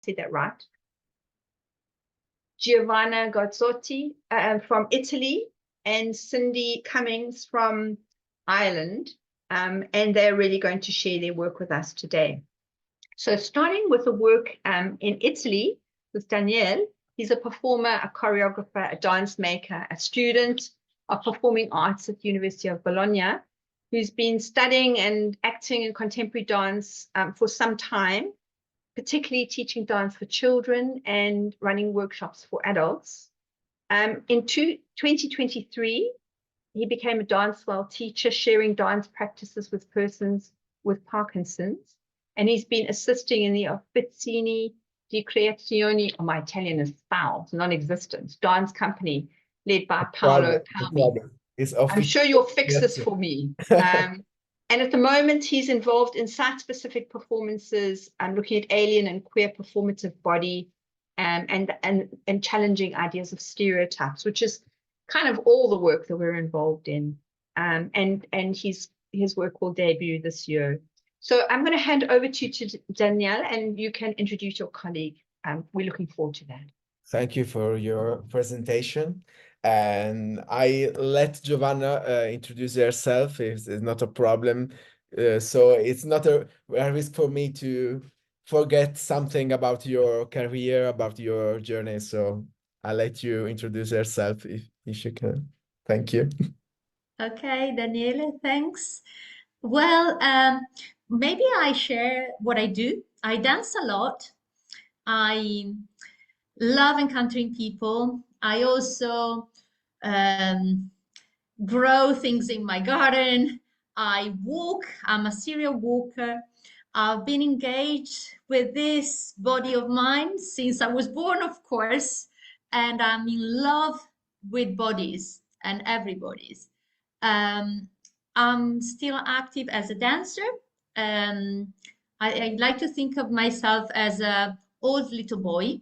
say that right. Giovanna Garzotto from Italy, and Cindy Cummings from Ireland. And they're really going to share their work with us today. So starting with the work in Italy with Daniele. He's a performer, a choreographer, a dance maker, a student of performing arts at the University of Bologna, who's been studying and acting in contemporary dance for some time, particularly teaching dance for children and running workshops for adults. In 2023, he became a DanceWell teacher, sharing dance practices with persons with Parkinson's. And he's been assisting in the Officine di Creazione, oh, my Italian is foul, it's non-existent, dance company led by Paolo Palmi. I'm sure you'll fix this for me. And at the moment, he's involved in site-specific performances and looking at alien and queer performative body and challenging ideas of stereotypes, which is kind of all the work that we're involved in. And his work will debut this year. So I'm going to hand over to Daniele, and you can introduce your colleague. We're looking forward to that. Thank you for your presentation. And I let Giovanna introduce herself. It's not a problem. So it's not a risk for me to forget something about your career, about your journey. So I'll let you introduce yourself if you can. Thank you. Okay, Daniele, thanks. Well, maybe I share what I do. I dance a lot. I love encountering people. I also grow things in my garden. I walk. I'm a serial walker. I've been engaged with this body of mine since I was born, of course, and I'm in love with bodies and everybody's. I'm still active as a dancer. I like to think of myself as an old little boy.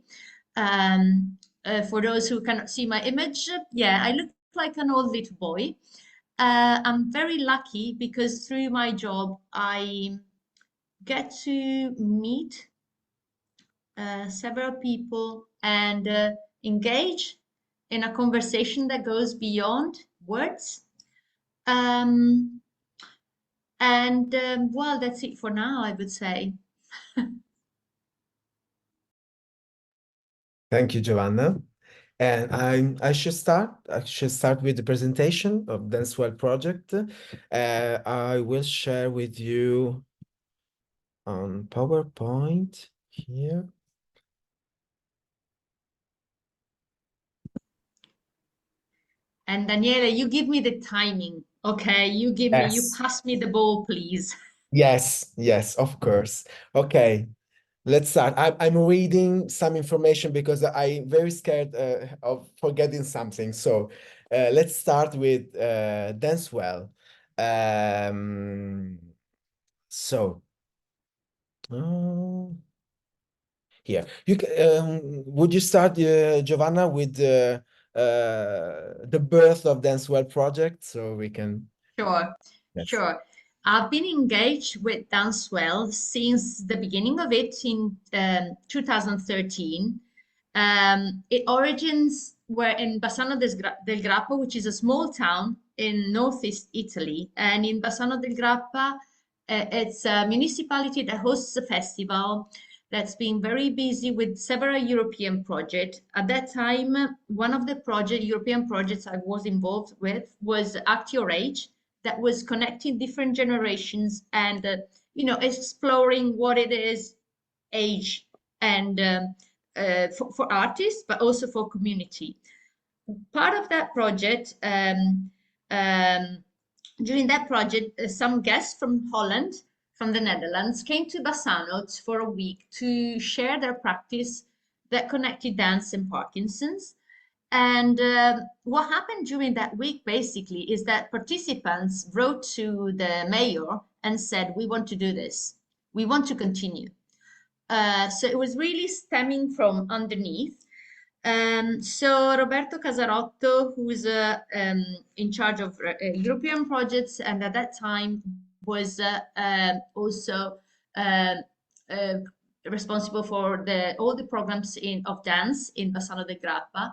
For those who cannot see my image, yeah, I look like an old little boy. I'm very lucky because through my job, I get to meet several people and engage in a conversation that goes beyond words. Well, that's it for now, I would say. Thank you, Giovanna. And I should start with the presentation of DanceWell project. I will share with you on PowerPoint here. And Daniele, you give me the timing, okay? You pass me the ball, please. Yes, of course. Okay, let's start. I'm reading some information because I'm very scared of forgetting something. So let's start with DanceWell. Here, would you start, Giovanna, with the birth of DanceWell project, so we can. Sure, sure. I've been engaged with DanceWell since the beginning of it in 2013. Its origins were in Bassano del Grappa, which is a small town in northeast Italy. And in Bassano del Grappa, it's a municipality that hosts a festival that's been very busy with several European projects. At that time, one of the European projects I was involved with was Act Your Age, that was connecting different generations and, exploring what it is, age, and for artists, but also for community. Part of that project, during that project, some guests from Holland, from the Netherlands, came to Bassano for a week to share their practice that connected dance and Parkinson's. And what happened during that week, basically, is that participants wrote to the mayor and said, we want to do this. We want to continue. So it was really stemming from underneath. So Roberto Casarotto, who is in charge of European projects, and at that time was also responsible for all the programs of dance in Bassano del Grappa,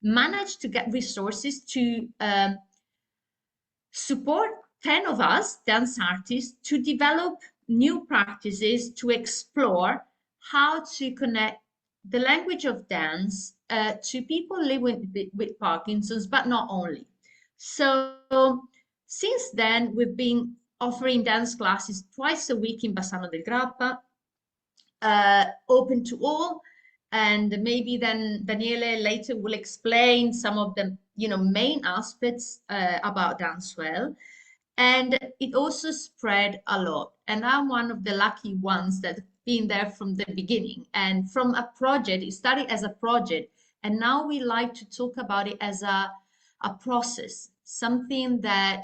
managed to get resources to support 10 of us dance artists to develop new practices to explore how to connect the language of dance to people living with Parkinson's, but not only. So since then, we've been offering dance classes twice a week in Bassano del Grappa, open to all. And maybe then Daniele later will explain some of the main aspects about DanceWell. And it also spread a lot. And I'm one of the lucky ones that been there from the beginning. And from a project, it started as a project. And now we like to talk about it as a process, something that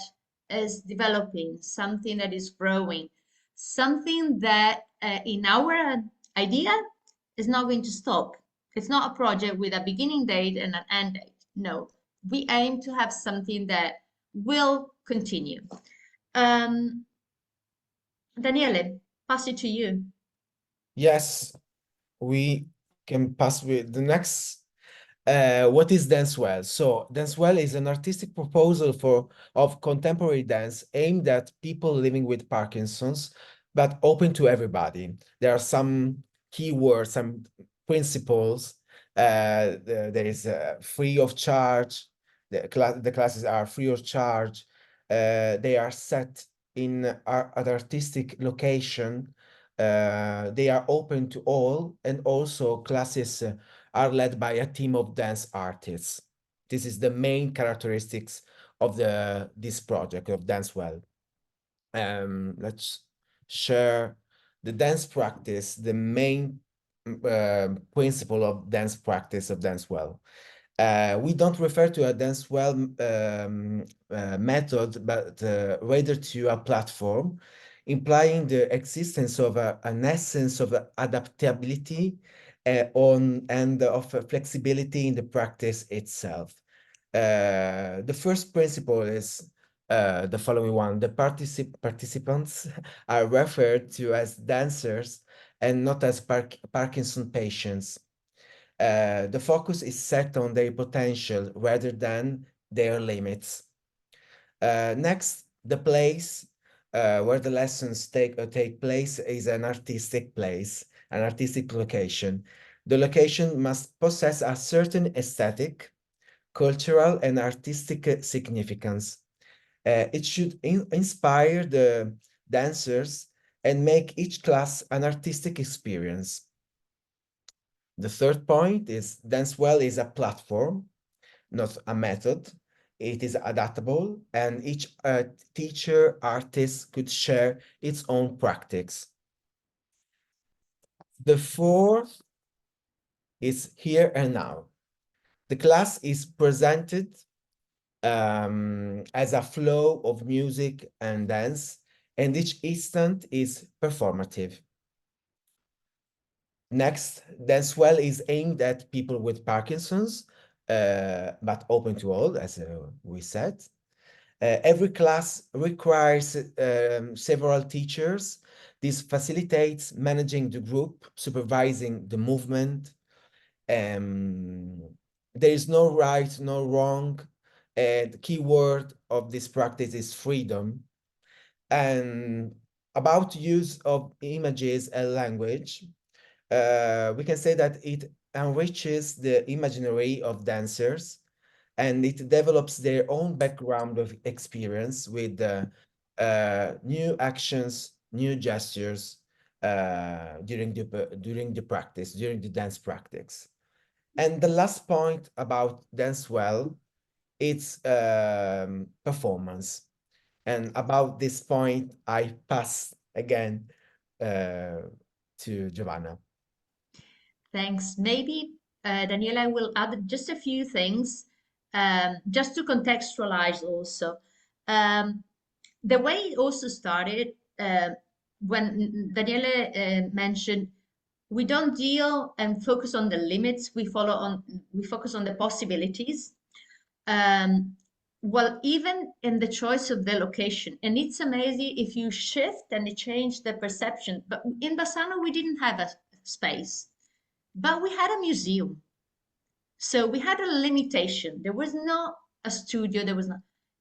is developing, something that is growing, something that in our idea is not going to stop. It's not a project with a beginning date and an end date. No, we aim to have something that will continue. Daniele, pass it to you. Yes, we can pass with the next. What is DanceWell? So DanceWell is an artistic proposal of contemporary dance aimed at people living with Parkinson's, but open to everybody. There are some keywords, some principles. There is free of charge. The classes are free of charge. They are set in an artistic location. They are open to all, and also classes are led by a team of dance artists. This is the main characteristics of this project of DanceWell. Let's share the dance practice, the main principle of dance practice of DanceWell. We don't refer to a DanceWell method, but rather to a platform, implying the existence of an essence of adaptability and of flexibility in the practice itself. The first principle is the following one: the participants are referred to as dancers and not as Parkinson patients. The focus is set on their potential rather than their limits. Next, the place where the lessons take place is an artistic place, an artistic location. The location must possess a certain aesthetic, cultural, and artistic significance. It should inspire the dancers and make each class an artistic experience. The third point is DanceWell is a platform, not a method. It is adaptable, and each teacher, artist could share its own practice. The fourth is here and now. The class is presented as a flow of music and dance, and each instant is performative. Next, DanceWell is aimed at people with Parkinson's, but open to all, as we said. Every class requires several teachers. This facilitates managing the group, supervising the movement. There is no right, no wrong. The key word of this practice is freedom. And about use of images and language, we can say that it enriches the imaginary of dancers, and it develops their own background of experience with new actions, new gestures during the practice, during the dance practice. And the last point about DanceWell, it's performance. And about this point, I pass again to Giovanna. Thanks. Maybe Daniela will add just a few things, just to contextualize also. The way it also started, when Daniele mentioned, we don't deal and focus on the limits, we focus on the possibilities. Well, even in the choice of the location, and it's amazing if you shift and change the perception. But in Bassano, we didn't have a space. But we had a museum. So we had a limitation. There was not a studio,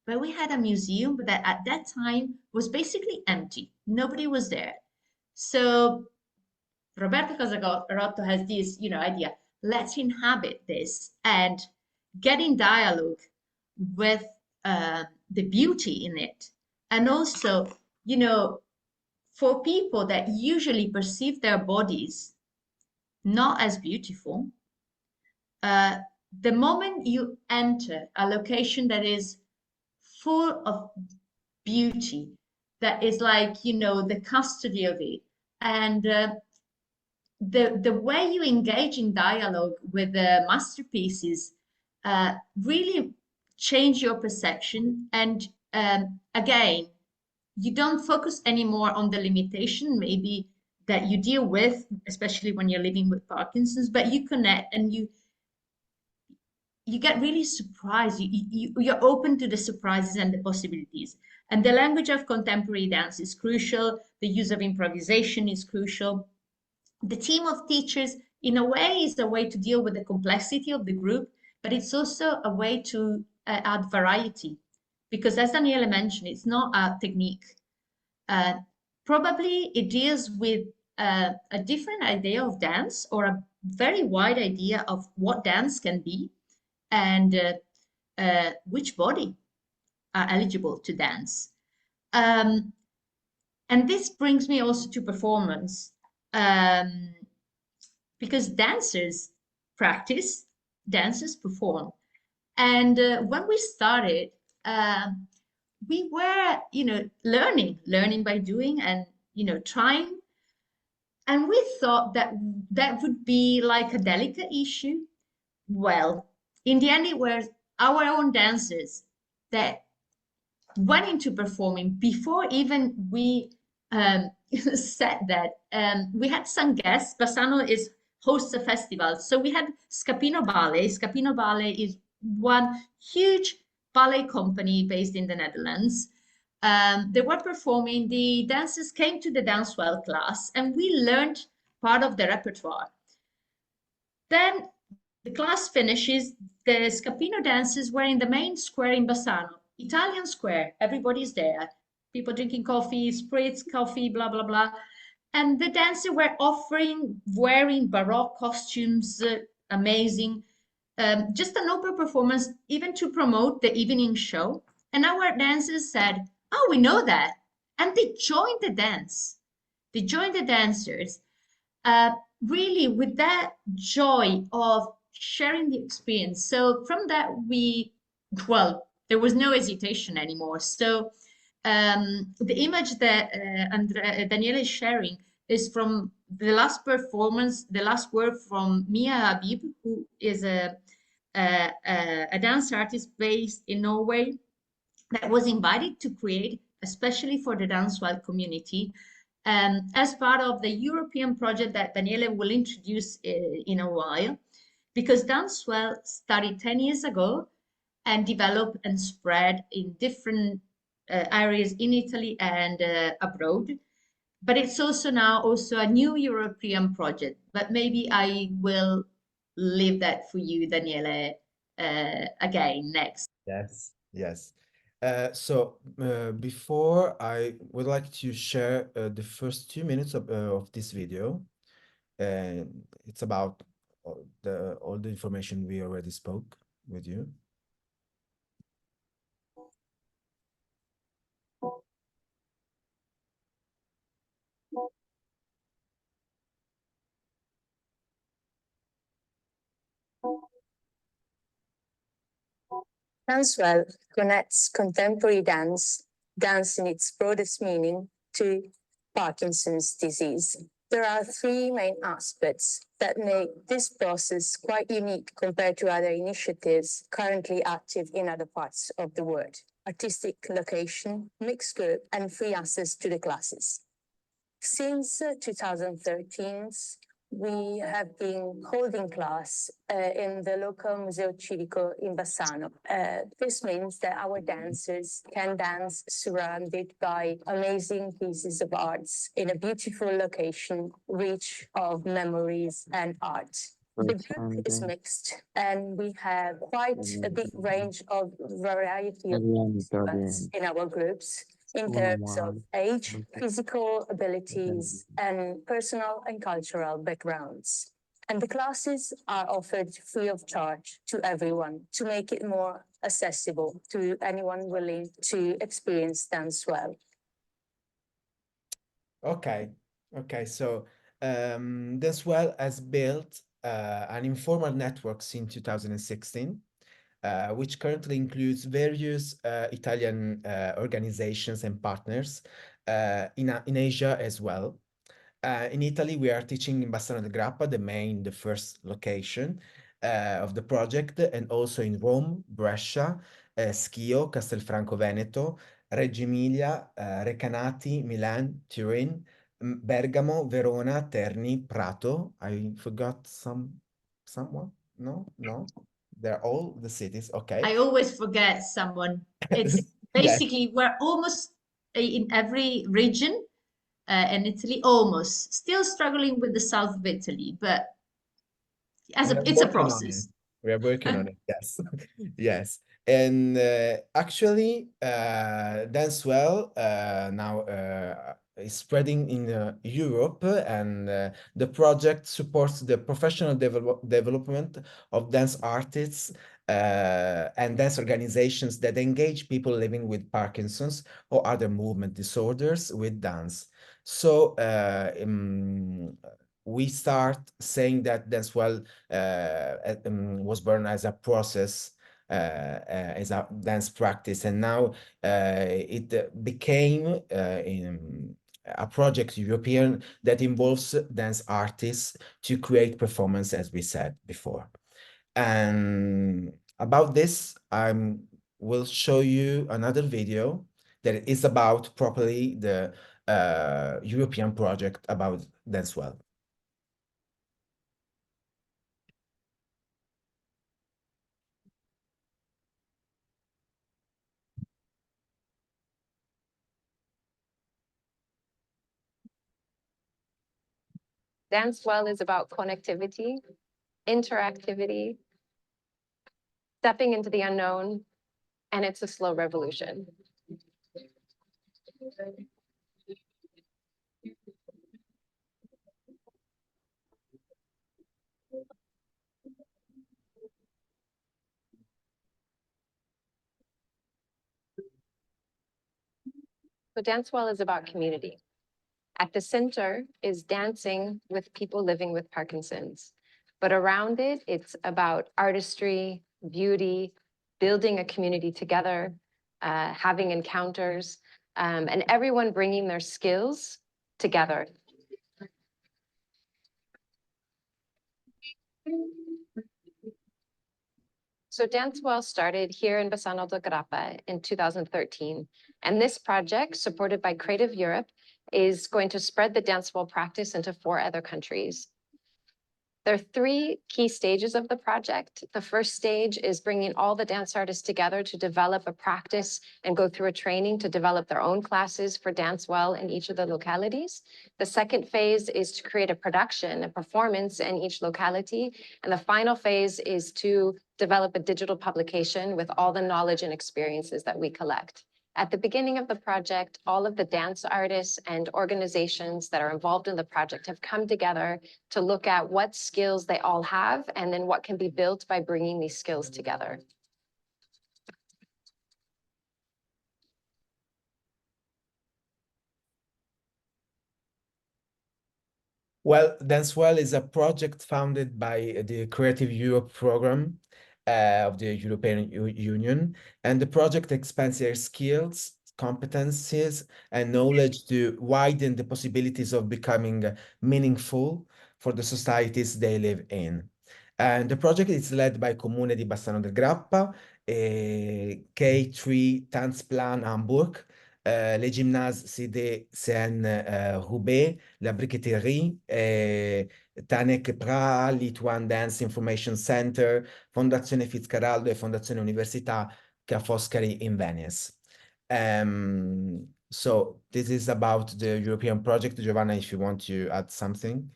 but we had a museum that at that time was basically empty. Nobody was there. So Roberto Garzotto has this, idea. Let's inhabit this and get in dialogue with the beauty in it. And also, for people that usually perceive their bodies not as beautiful, the moment you enter a location that is full of beauty, that is like, the custody of it, and the way you engage in dialogue with the masterpieces really change your perception. And again, you don't focus anymore on the limitation maybe that you deal with, especially when you're living with Parkinson's, but you connect and you get really surprised. You're open to the surprises and the possibilities. And the language of contemporary dance is crucial. The use of improvisation is crucial. The team of teachers, in a way, is a way to deal with the complexity of the group, but it's also a way to add variety. Because as Daniele mentioned, it's not a technique. Probably it deals with a different idea of dance, or a very wide idea of what dance can be, and which body are eligible to dance. And this brings me also to performance, because dancers practice, dancers perform. And when we started, we were, learning by doing and, trying. And we thought that that would be like a delicate issue. Well, in the end, it was our own dancers that went into performing before even we said that. We had some guests. Bassano hosts a festival. So we had Scapino Ballet. Scapino Ballet is one huge ballet company based in the Netherlands. They were performing. The dancers came to the DanceWell class, and we learned part of the repertoire. Then the class finishes. The Scapino dancers were in the main square in Bassano, Italian square. Everybody's there. People drinking coffee, spritz, coffee, blah, blah, blah. And the dancers were wearing Baroque costumes, amazing. Just an open performance, even to promote the evening show. And our dancers said, oh, we know that. And they joined the dance. They joined the dancers, really with that joy of sharing the experience. So from that, there was no hesitation anymore. So the image that Daniele is sharing is from the last performance, the last work from Mia Habib, who is a dance artist based in Norway, that was invited to create, especially for the DanceWell community, as part of the European project that Daniele will introduce in a while, because DanceWell started 10 years ago and developed and spread in different areas in Italy and abroad. But it's also now a new European project. But maybe I will leave that for you, Daniele, again next. Yes, yes. So before, I would like to share the first 2 minutes of this video. And it's about all the information we already spoke with you. DanceWell connects contemporary dance in its broadest meaning, to Parkinson's disease. There are three main aspects that make this process quite unique compared to other initiatives currently active in other parts of the world: artistic location, mixed group, and free access to the classes. Since 2013, we have been holding class in the local Museo Civico in Bassano. This means that our dancers can dance surrounded by amazing pieces of arts in a beautiful location, rich of memories and art. The group is mixed, and we have quite a big range of variety of participants in our groups in terms of age, physical abilities, and personal and cultural backgrounds. And the classes are offered free of charge to everyone to make it more accessible to anyone willing to experience DanceWell. Okay, so DanceWell has built an informal network since 2016, which currently includes various Italian organizations and partners in Asia as well. In Italy, we are teaching in Bassano del Grappa, the first location of the project, and also in Rome, Brescia, Schio, Castelfranco Veneto, Reggio Emilia, Recanati, Milan, Turin, Bergamo, Verona, Terni, Prato. I forgot someone? No. They're all the cities. Okay. I always forget someone. It's basically we're almost in every region in Italy, almost still struggling with the south of Italy, but it's a process. We are working on it. Yes, yes. And actually, DanceWell now is spreading in Europe, and the project supports the professional development of dance artists and dance organizations that engage people living with Parkinson's or other movement disorders with dance. So we start saying that DanceWell was born as a process, as a dance practice, and now it became a project European that involves dance artists to create performance, as we said before. And about this, I will show you another video that is about properly the European project about DanceWell. DanceWell is about connectivity, interactivity, stepping into the unknown, and it's a slow revolution. So DanceWell is about community. At the center is dancing with people living with Parkinson's, but around it, it's about artistry, beauty, building a community together, having encounters, and everyone bringing their skills together. So DanceWell started here in Bassano del Grappa in 2013, and this project, supported by Creative Europe, is going to spread the DanceWell practice into 4 other countries. There are 3 key stages of the project. The first stage is bringing all the dance artists together to develop a practice and go through a training to develop their own classes for DanceWell in each of the localities. The second phase is to create a production, a performance in each locality. And the final phase is to develop a digital publication with all the knowledge and experiences that we collect. At the beginning of the project, all of the dance artists and organizations that are involved in the project have come together to look at what skills they all have and then what can be built by bringing these skills together. Well, DanceWell is a project founded by the Creative Europe program of the European Union, and the project expands their skills, competencies, and knowledge to widen the possibilities of becoming meaningful for the societies they live in. And the project is led by Comune di Bassano del Grappa, K3 Tanzplan Hamburg, les gymnases CN Roubaix, la briqueterie, Tanek Pra, Lituan Dance Information Center, Fondazione Fitzcarraldo e Fondazione Università Ca' Foscari in Venice. So this is about the European project. Giovanna, if you want to add something.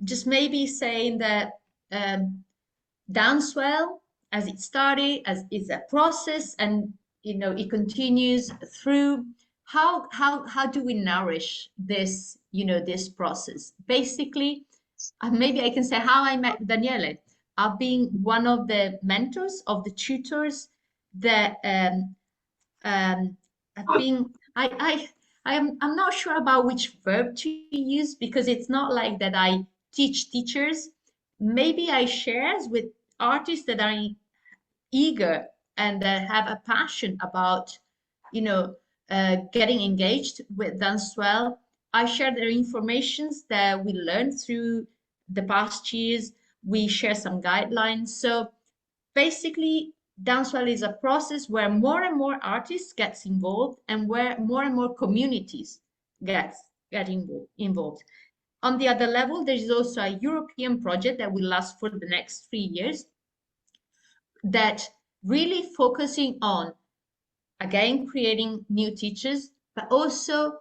Just maybe saying that DanceWell, as it started, as is a process, and it continues through. How do we nourish this this process? Basically, maybe I can say how I met Daniele. I've been one of the mentors, of the tutors that have been. I'm not sure about which verb to use, because it's not like that I teach teachers. Maybe I share with artists that are eager and that have a passion about, getting engaged with DanceWell. I share their informations that we learned through the past years. We share some guidelines. So basically, DanceWell is a process where more and more artists gets involved, and where more and more communities get involved. On the other level, there is also a European project that will last for the next 3 years, that really focusing on, again, creating new teachers, but also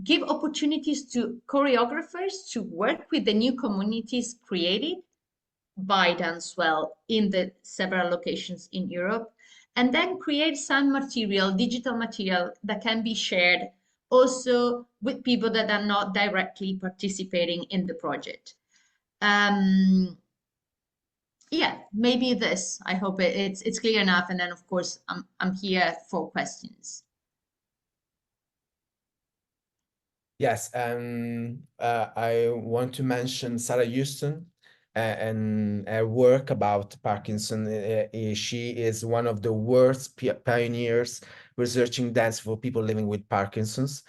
give opportunities to choreographers to work with the new communities created by DanceWell in the several locations in Europe, and then create some material, digital material, that can be shared also with people that are not directly participating in the project. Yeah, maybe this. I hope it's clear enough, and then of course I'm here for questions. Yes, I want to mention Sarah Houston and her work about Parkinson. She is one of the world's pioneers researching dance for people living with Parkinson's.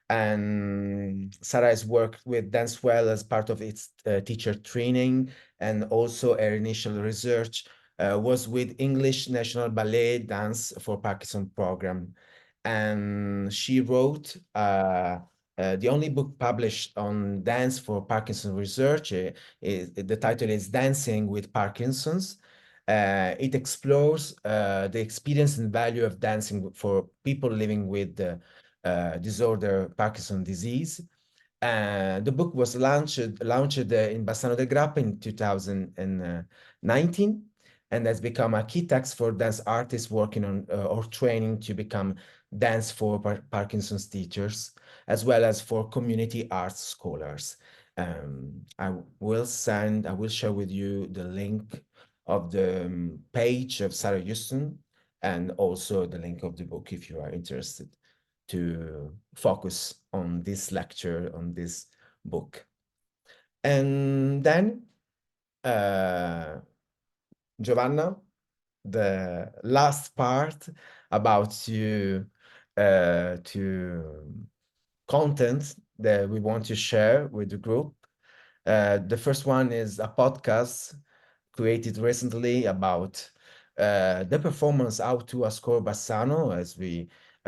And Sarah has worked with DanceWell as part of its teacher training, and also her initial research was with English National Ballet Dance for Parkinson program. And she wrote the only book published on dance for Parkinson research. The title is Dancing with Parkinson's. It explores the experience and value of dancing for people living with the disorder Parkinson disease. The book was launched in Bassano del Grappa in 2019, and has become a key text for dance artists working on or training to become dance for Parkinson's teachers, as well as for community arts scholars. I will share with you the link of the page of Sarah Houston, and also the link of the book if you are interested to focus on this lecture, on this book. And then Giovanna, the last part about to content that we want to share with the group. The first one is a podcast created recently about the performance How to Score Bassano, as we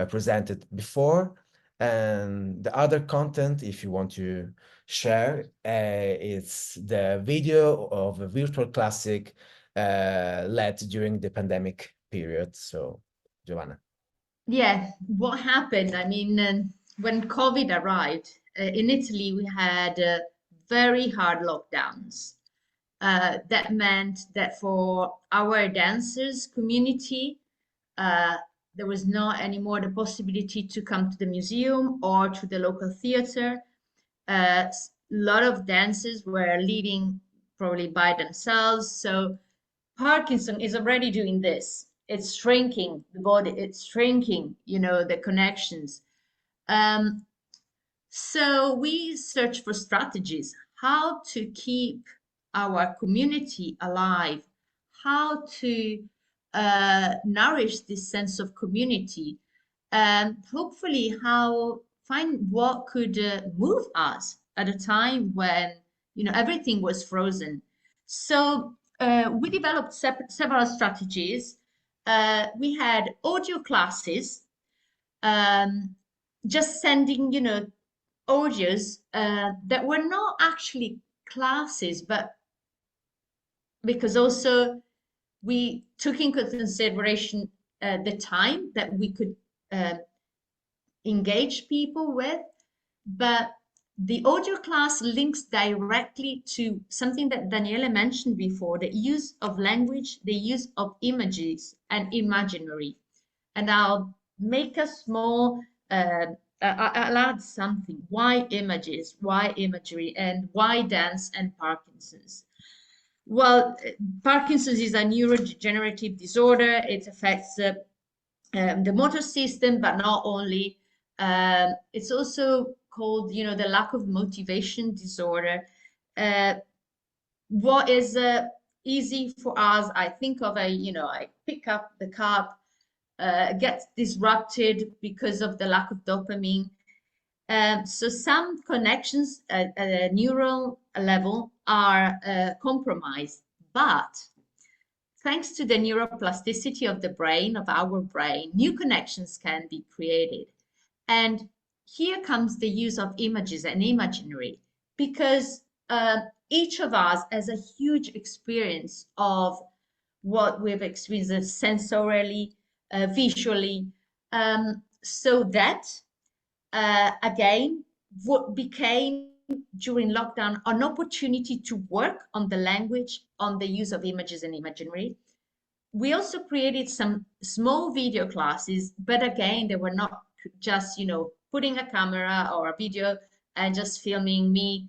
presented before. And the other content, if you want to share, it's the video of a virtual classic led during the pandemic period. So, Giovanna. Yeah, what happened? I mean, when COVID arrived in Italy, we had very hard lockdowns. That meant that for our dancers community, there was not anymore the possibility to come to the museum or to the local theater. A lot of dancers were living probably by themselves. So Parkinson is already doing this. It's shrinking the body, it's shrinking, the connections. So we search for strategies, how to keep our community alive, how to nourish this sense of community, and hopefully find what could move us at a time when everything was frozen. So we developed several strategies. we had audio classes, just sending, you know, audios that were not actually classes, but because also we took into consideration the time that we could engage people with, but the audio class links directly to something that Daniele mentioned before, the use of language, the use of images and imaginary. And I'll make a small, I'll add something. Why images? Why imagery? And why dance and Parkinson's? Well, Parkinson's is a neurodegenerative disorder. It affects the motor system, but not only. It's also called, you know, the lack of motivation disorder. What is easy for us, I think of a, you know, I pick up the cup, gets disrupted because of the lack of dopamine. So some connections at a neural level are compromised, but thanks to the neuroplasticity of the brain, of our brain, new connections can be created. And here comes the use of images and imaginary, because each of us has a huge experience of what we've experienced sensorily, visually, so that again, what became during lockdown an opportunity to work on the language, on the use of images and imaginary. We also created some small video classes, but again, they were not just, you know, putting a camera or a video and just filming me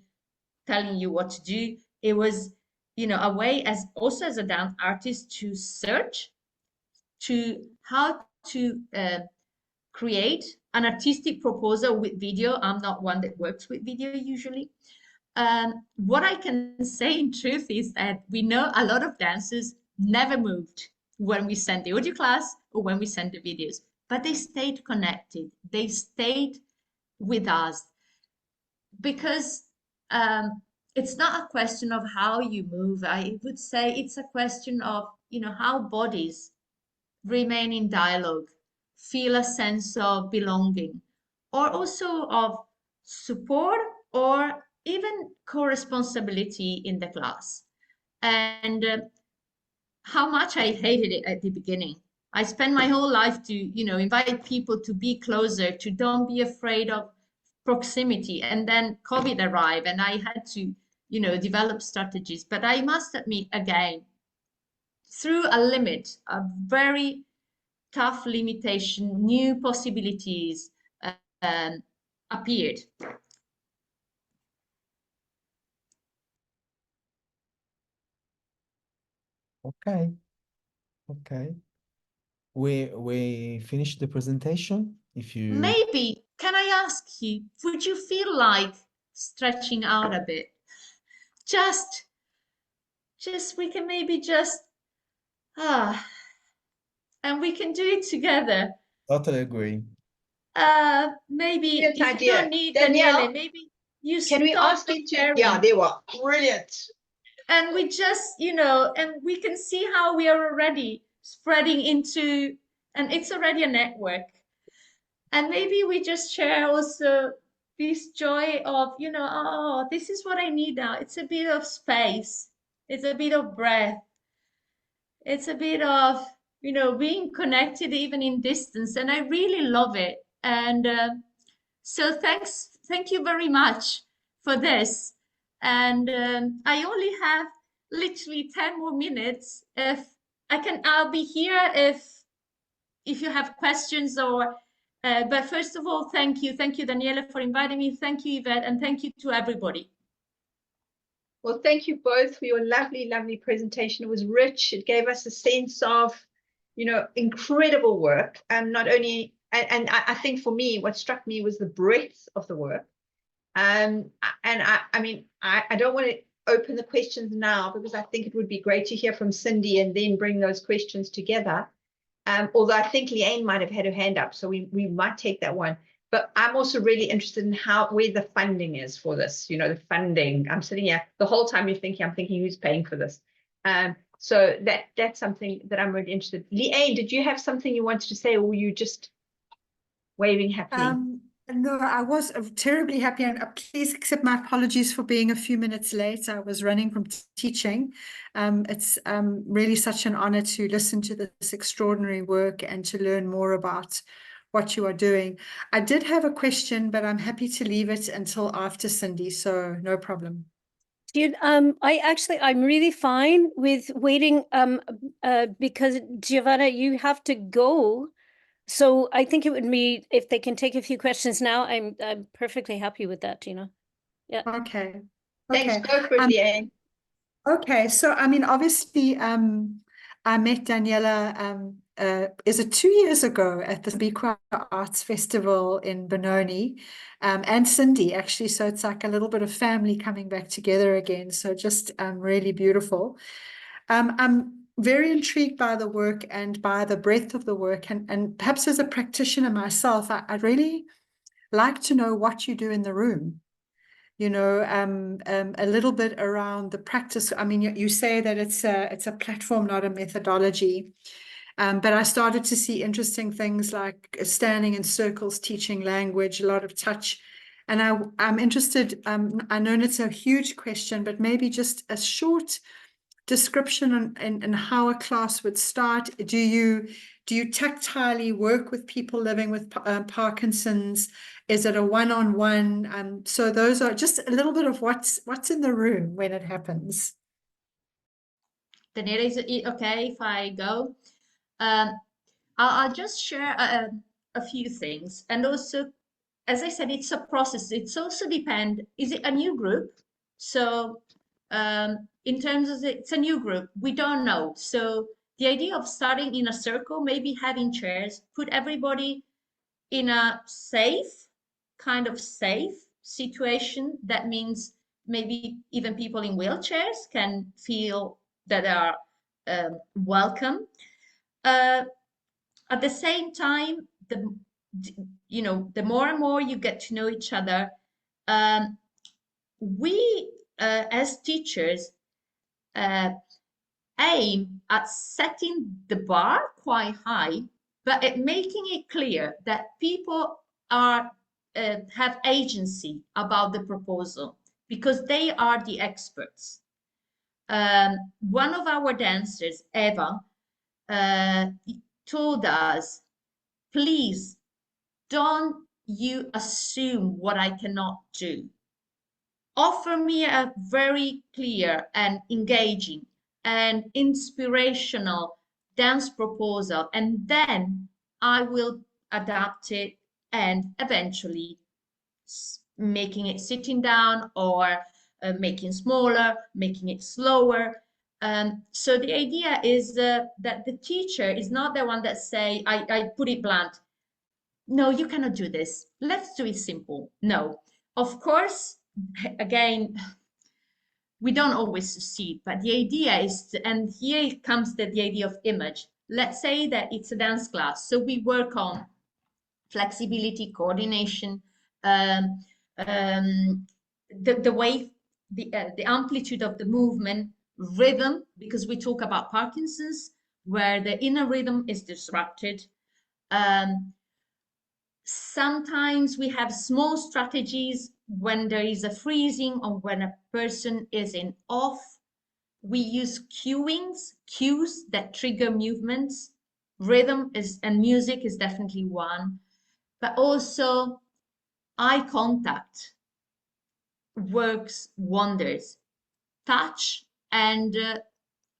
telling you what to do. It was, you know, a way as also as a dance artist to search to how to create an artistic proposal with video. I'm not one that works with video usually. What I can say in truth is that we know a lot of dancers never moved when we sent the audio class or when we sent the videos, but they stayed connected. They stayed with us because it's not a question of how you move. I would say it's a question of, you know, how bodies remain in dialogue, feel a sense of belonging, or also of support or even co-responsibility in the class. And how much I hated it at the beginning. I spent my whole life to, you know, invite people to be closer, to don't be afraid of proximity. And then COVID arrived and I had to, you know, develop strategies. But I must admit again, through a limit, a very tough limitation, new possibilities appeared. Okay. Okay. We finished the presentation. If you Maybe, can I ask you, would you feel like stretching out a bit? Just we can maybe just, and we can do it together. totally agree. Maybe Brilliant if idea. you don't need Danielle, Daniele, maybe you Can we stop ask you to? sharing. Yeah, they were brilliant. And we just, you know, and we can see how we are already spreading into, and it's already a network. And maybe we just share also this joy of, you know, oh, this is what I need now. It's a bit of space. It's a bit of breath. It's a bit of, you know, being connected even in distance. And I really love it. And so thank you very much for this. And I only have literally 10 more minutes. If I can, I'll be here if you have questions or, but first of all, thank you. Thank you, Daniele, for inviting me. Thank you, Yvette, and thank you to everybody. Well, thank you both for your lovely, lovely presentation. It was rich. It gave us a sense of, you know, incredible work. Not only, and I think for me, what struck me was the breadth of the work. And I mean, I don't want to open the questions now because I think it would be great to hear from Cindy and then bring those questions together. Although I think Leanne might have had her hand up, so we might take that one. But I'm also really interested in where the funding is for this, you know, the funding. I'm sitting here the whole time I'm thinking who's paying for this. So that's something that I'm really interested in. Leanne, did you have something you wanted to say, or were you just waving happily? No, I was terribly happy, and please accept my apologies for being a few minutes late. I was running from teaching. It's really such an honor to listen to this extraordinary work and to learn more about what you are doing. I did have a question, but I'm happy to leave it until after Cindy, so no problem. I'm really fine with waiting because Giovanna, you have to go. So I think it would be, if they can take a few questions now, I'm perfectly happy with that, Yeah. Okay. Thanks, Okay. go for it, Leanne. Okay, so I mean, obviously, I met Daniela, is it 2 years ago at the Bequa Arts Festival in Benoni, and Cindy, actually, so it's like a little bit of family coming back together again, so just really beautiful. I'm very intrigued by the work and by the breadth of the work, and perhaps as a practitioner myself, I'd really like to know what you do in the room. A little bit around the practice. I mean, you say that it's a platform, not a methodology. But I started to see interesting things like standing in circles, teaching language, a lot of touch. And I'm interested, I know it's a huge question, but maybe just a short description on how a class would start. Do you tactilely work with people living with Parkinson's? Is it a one-on-one? So those are just a little bit of what's in the room when it happens. Daniele, is it okay if I go? I'll just share a few things. And also, as I said, it's a process. It's also is it a new group? So in terms of it's a new group, we don't know. So the idea of starting in a circle, maybe having chairs, put everybody in a kind of safe situation. That means maybe even people in wheelchairs can feel that they are welcome. At the same time, the more and more you get to know each other, we as teachers aim at setting the bar quite high, but at making it clear that people are have agency about the proposal because they are the experts. One of our dancers, Eva, told us, please don't you assume what I cannot do. Offer me a very clear and engaging and inspirational dance proposal, and then I will adapt it and eventually making it sitting down or making smaller, making it slower. So the idea is that the teacher is not the one that say, I put it blunt, no, you cannot do this. Let's do it simple. No, of course, again, we don't always succeed, but the idea is, and here comes the idea of image. Let's say that it's a dance class. So we work on flexibility, coordination, the way, the amplitude of the movement, rhythm, because we talk about Parkinson's, where the inner rhythm is disrupted. Sometimes we have small strategies when there is a freezing or when a person is in off. We use cues that trigger movements. Rhythm and music is definitely one, but also eye contact works wonders. Touch and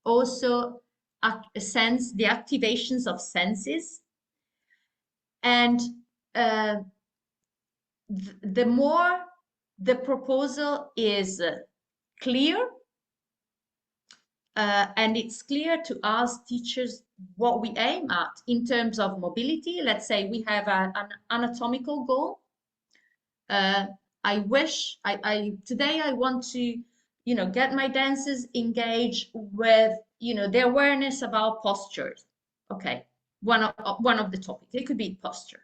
also the activations of senses. And the more the proposal is clear, and it's clear to us teachers what we aim at in terms of mobility. Let's say we have an anatomical goal. Today I want to, get my dancers engaged with, the awareness about postures. Okay, one of the topics, it could be posture.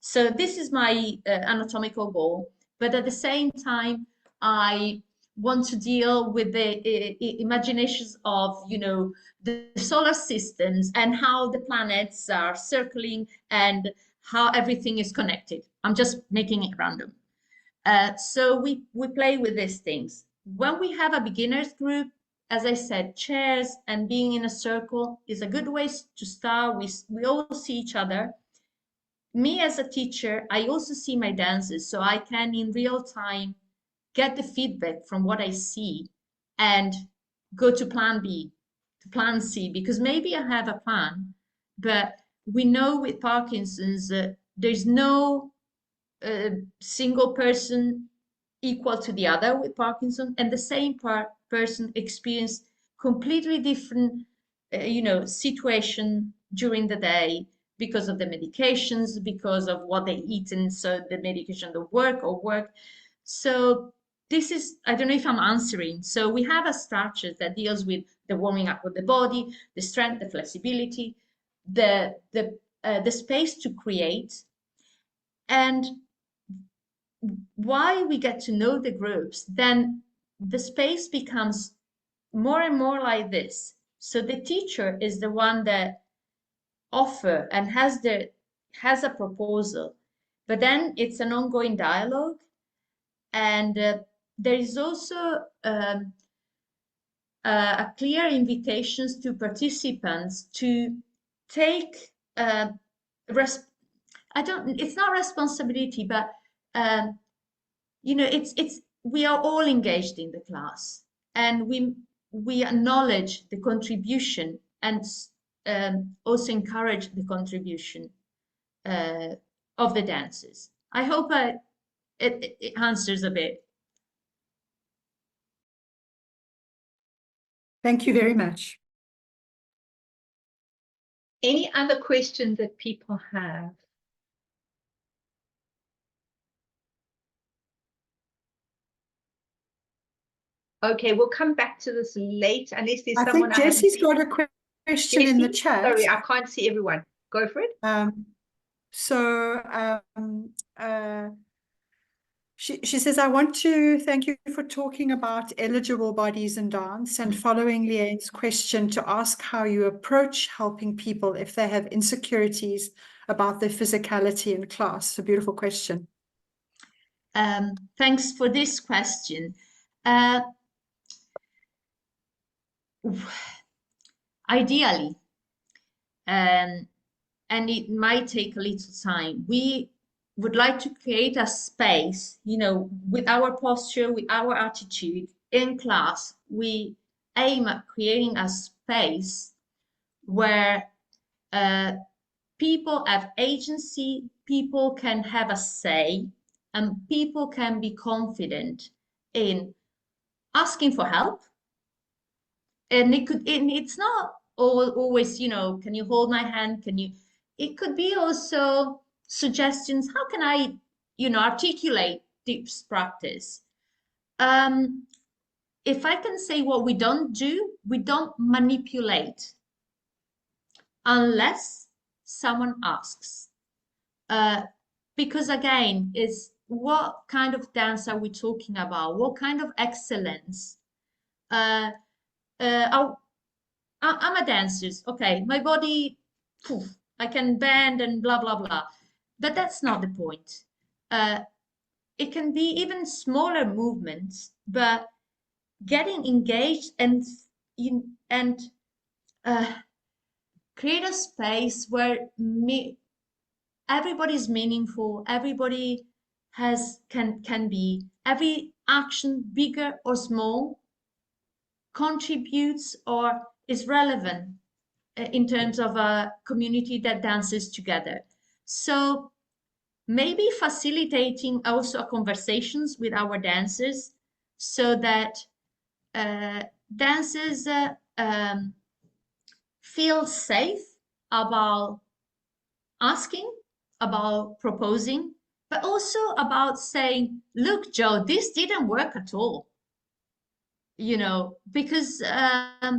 So this is my anatomical goal, but at the same time, I want to deal with the imaginations of, you know, the solar systems and how the planets are circling and how everything is connected. I'm just making it random. So we play with these things. When we have a beginners group, as I said, chairs and being in a circle is a good way to start. We all see each other. Me as a teacher, I also see my dancers, so I can in real time get the feedback from what I see and go to plan B, to plan C, because maybe I have a plan, but we know with Parkinson's, there's no single person equal to the other with Parkinson, and the same person experience completely different, you know, situation during the day because of the medications, because of what they eat, and so the medication don't work. So this is, I don't know if I'm answering. So we have a structure that deals with the warming up of the body, the strength, the flexibility, the space to create, and while we get to know the groups, then the space becomes more and more like this. So the teacher is the one that offer and has a proposal, but then it's an ongoing dialogue, and there is also a clear invitations to participants to take it's not responsibility, but you know, we are all engaged in the class, and we acknowledge the contribution and also encourage the contribution of the dancers. I hope it answers a bit. Thank you very much. Any other questions that people have? Okay, we'll come back to this late, unless there's someone. I think Jessie's got a question in the chat. Sorry, I can't see everyone. Go for it. She says, I want to thank you for talking about eligible bodies in dance, and following Leanne's question, to ask how you approach helping people if they have insecurities about their physicality in class. It's a beautiful question. Thanks for this question. Ideally, and it might take a little time, we would like to create a space, you know, with our posture, with our attitude in class. We aim at creating a space where people have agency, people can have a say, and people can be confident in asking for help. And it's not always, you know, can you hold my hand? It could be also suggestions. How can I, you know, articulate this practice? If I can say what we don't do, we don't manipulate unless someone asks. Because again, it's what kind of dance are we talking about? What kind of excellence? I'm a dancer, okay, my body, poof, I can bend and blah, blah, blah. But that's not the point. It can be even smaller movements, but getting engaged and create a space where everybody's meaningful, everybody can be, every action, bigger or small, contributes or is relevant in terms of a community that dances together. So maybe facilitating also conversations with our dancers, so that dancers feel safe about asking, about proposing, but also about saying, look, Joe, this didn't work at all. You know, because I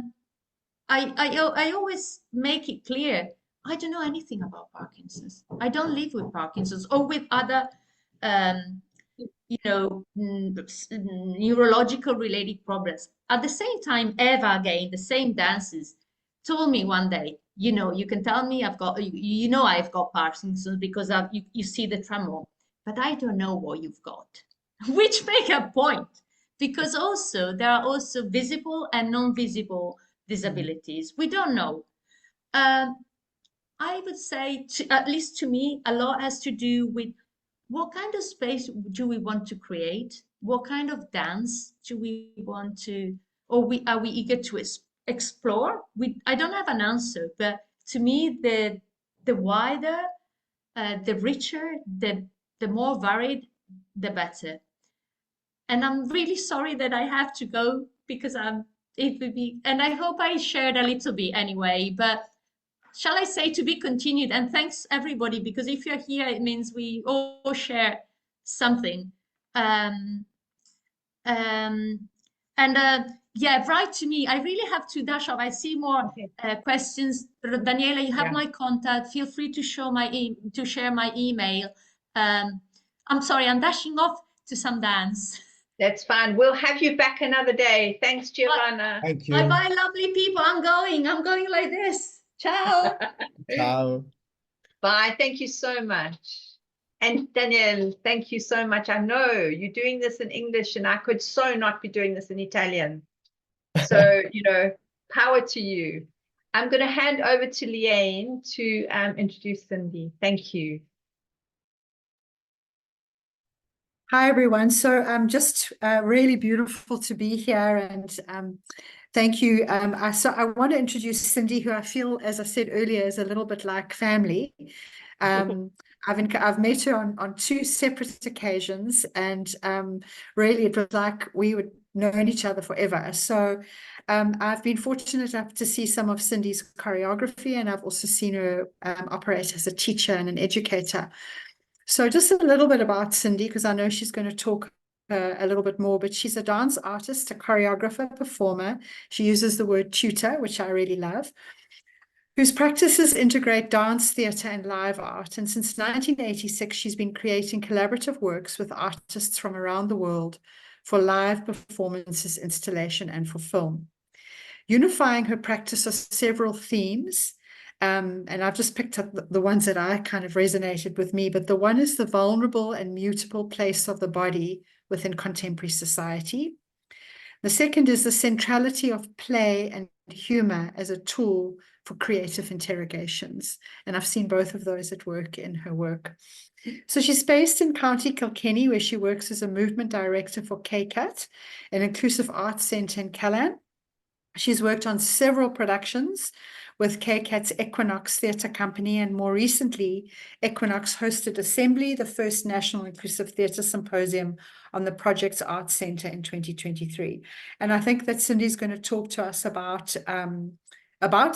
always make it clear, I don't know anything about Parkinson's. I don't live with Parkinson's or with other neurological related problems. At the same time, Eva, again, the same dancers, told me one day, you can tell me I've got Parkinson's because you see the tremor, but I don't know what you've got, which make a point, because also there are also visible and non-visible disabilities. We don't know. I would say, at least to me, a lot has to do with what kind of space do we want to create? What kind of dance do we want to, or are we eager to explore? I don't have an answer, but to me, the wider, the richer, the more varied, the better. And I'm really sorry that I have to go because it would be, and I hope I shared a little bit anyway, but shall I say to be continued? And thanks everybody, because if you're here, it means we all share something. Yeah, write to me. I really have to dash off. I see more questions. Daniele, you have my contact. Feel free to share my email. I'm sorry, I'm dashing off to some dance. That's fine. We'll have you back another day. Thanks, Giovanna. Thank you. Bye-bye, lovely people. I'm going like this. Ciao. Ciao. Bye. Thank you so much. And Danielle, thank you so much. I know you're doing this in English and I could so not be doing this in Italian. So, power to you. I'm going to hand over to Liane to introduce Cindy. Thank you. Hi, everyone. So just really beautiful to be here, and thank you. So I want to introduce Cindy, who I feel, as I said earlier, is a little bit like family. I've met her on 2 separate occasions, and really it was like we would known each other forever. So I've been fortunate enough to see some of Cindy's choreography, and I've also seen her operate as a teacher and an educator. So just a little bit about Cindy, because I know she's going to talk a little bit more, but she's a dance artist, a choreographer, performer. She uses the word tutor, which I really love, whose practices integrate dance, theatre, and live art. And since 1986, she's been creating collaborative works with artists from around the world for live performances, installation, and for film. Unifying her practice are several themes, and I've just picked up the ones that I kind of resonated with me, but the one is the vulnerable and mutable place of the body within contemporary society. The second is the centrality of play and humor as a tool for creative interrogations. And I've seen both of those at work in her work. So she's based in County Kilkenny, where she works as a movement director for KCAT, an inclusive arts centre in Callan. She's worked on several productions with KCAT's Equinox Theatre Company, and more recently, Equinox hosted Assembly, the first National Inclusive Theatre Symposium on the Project's Arts Centre in 2023. And I think that Cindy's going to talk to us about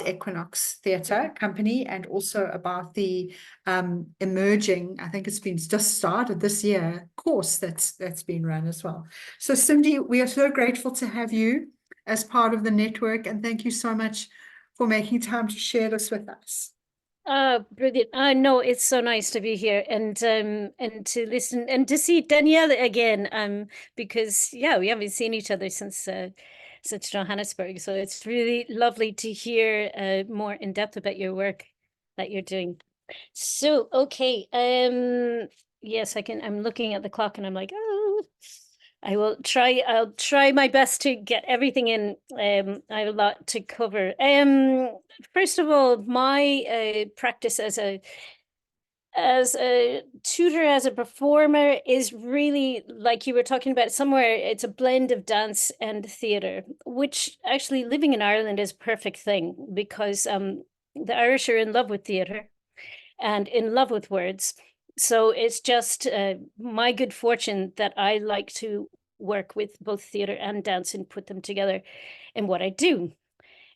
Equinox Theatre Company, and also about the emerging, I think it's been just started this year, course that's been run as well. So Cindy, we are so grateful to have you as part of the network, and thank you so much for making time to share this with us. Brilliant. No, it's so nice to be here and to listen and to see Daniele again, because yeah, we haven't seen each other since Johannesburg, so it's really lovely to hear more in depth about your work that you're doing. So okay, yes, I'm looking at the clock and I'm like, oh, I'll try my best to get everything in. I have a lot to cover. First of all, my practice as a tutor, as a performer, is really, like you were talking about somewhere, it's a blend of dance and theatre, which actually living in Ireland is a perfect thing, because the Irish are in love with theatre and in love with words. So it's just my good fortune that I like to work with both theatre and dance and put them together in what I do.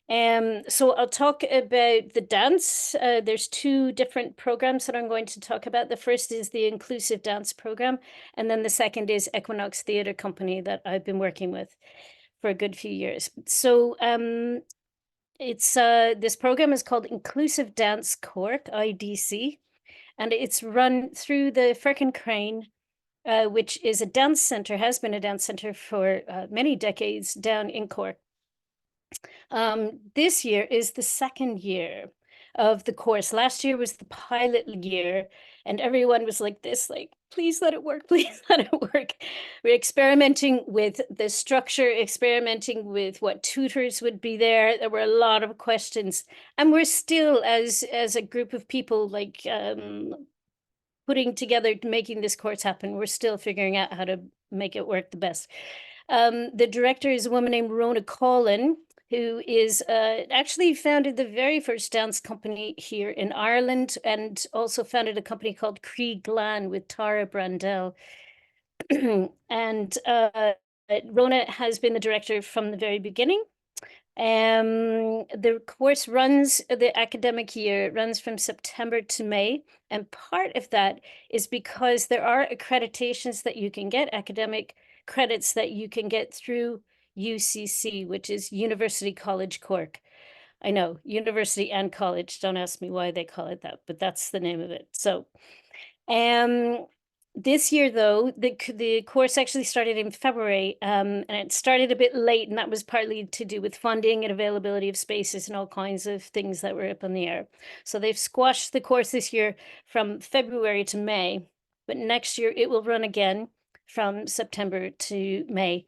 So I'll talk about the dance. There's 2 different programs that I'm going to talk about. The first is the Inclusive Dance Program, and then the second is Equinox Theatre Company that I've been working with for a good few years. So it's this program is called Inclusive Dance Cork, IDC, and it's run through the Firkin Crane which is a dance center, has been a dance center for many decades down in Cork. This year is the second year of the course. Last year was the pilot year, and everyone was like this, like, please let it work, please let it work. We're experimenting with the structure, experimenting with what tutors would be there. There were a lot of questions, and we're still, as a group of people, like putting together, making this course happen. We're still figuring out how to make it work the best. The director is a woman named Rona Collin, who is actually founded the very first dance company here in Ireland, and also founded a company called Cree Glan with Tara Brandell. And Rona has been the director from the very beginning. The course runs, the academic year runs from September to May. And part of that is because there are accreditations that you can get, academic credits that you can get through UCC, which is University College Cork. I know, university and college, don't ask me why they call it that, but that's the name of it. So, this year, though, the course actually started in February, and it started a bit late, and that was partly to do with funding and availability of spaces and all kinds of things that were up in the air. So they've squashed the course this year from February to May, but next year it will run again from September to May.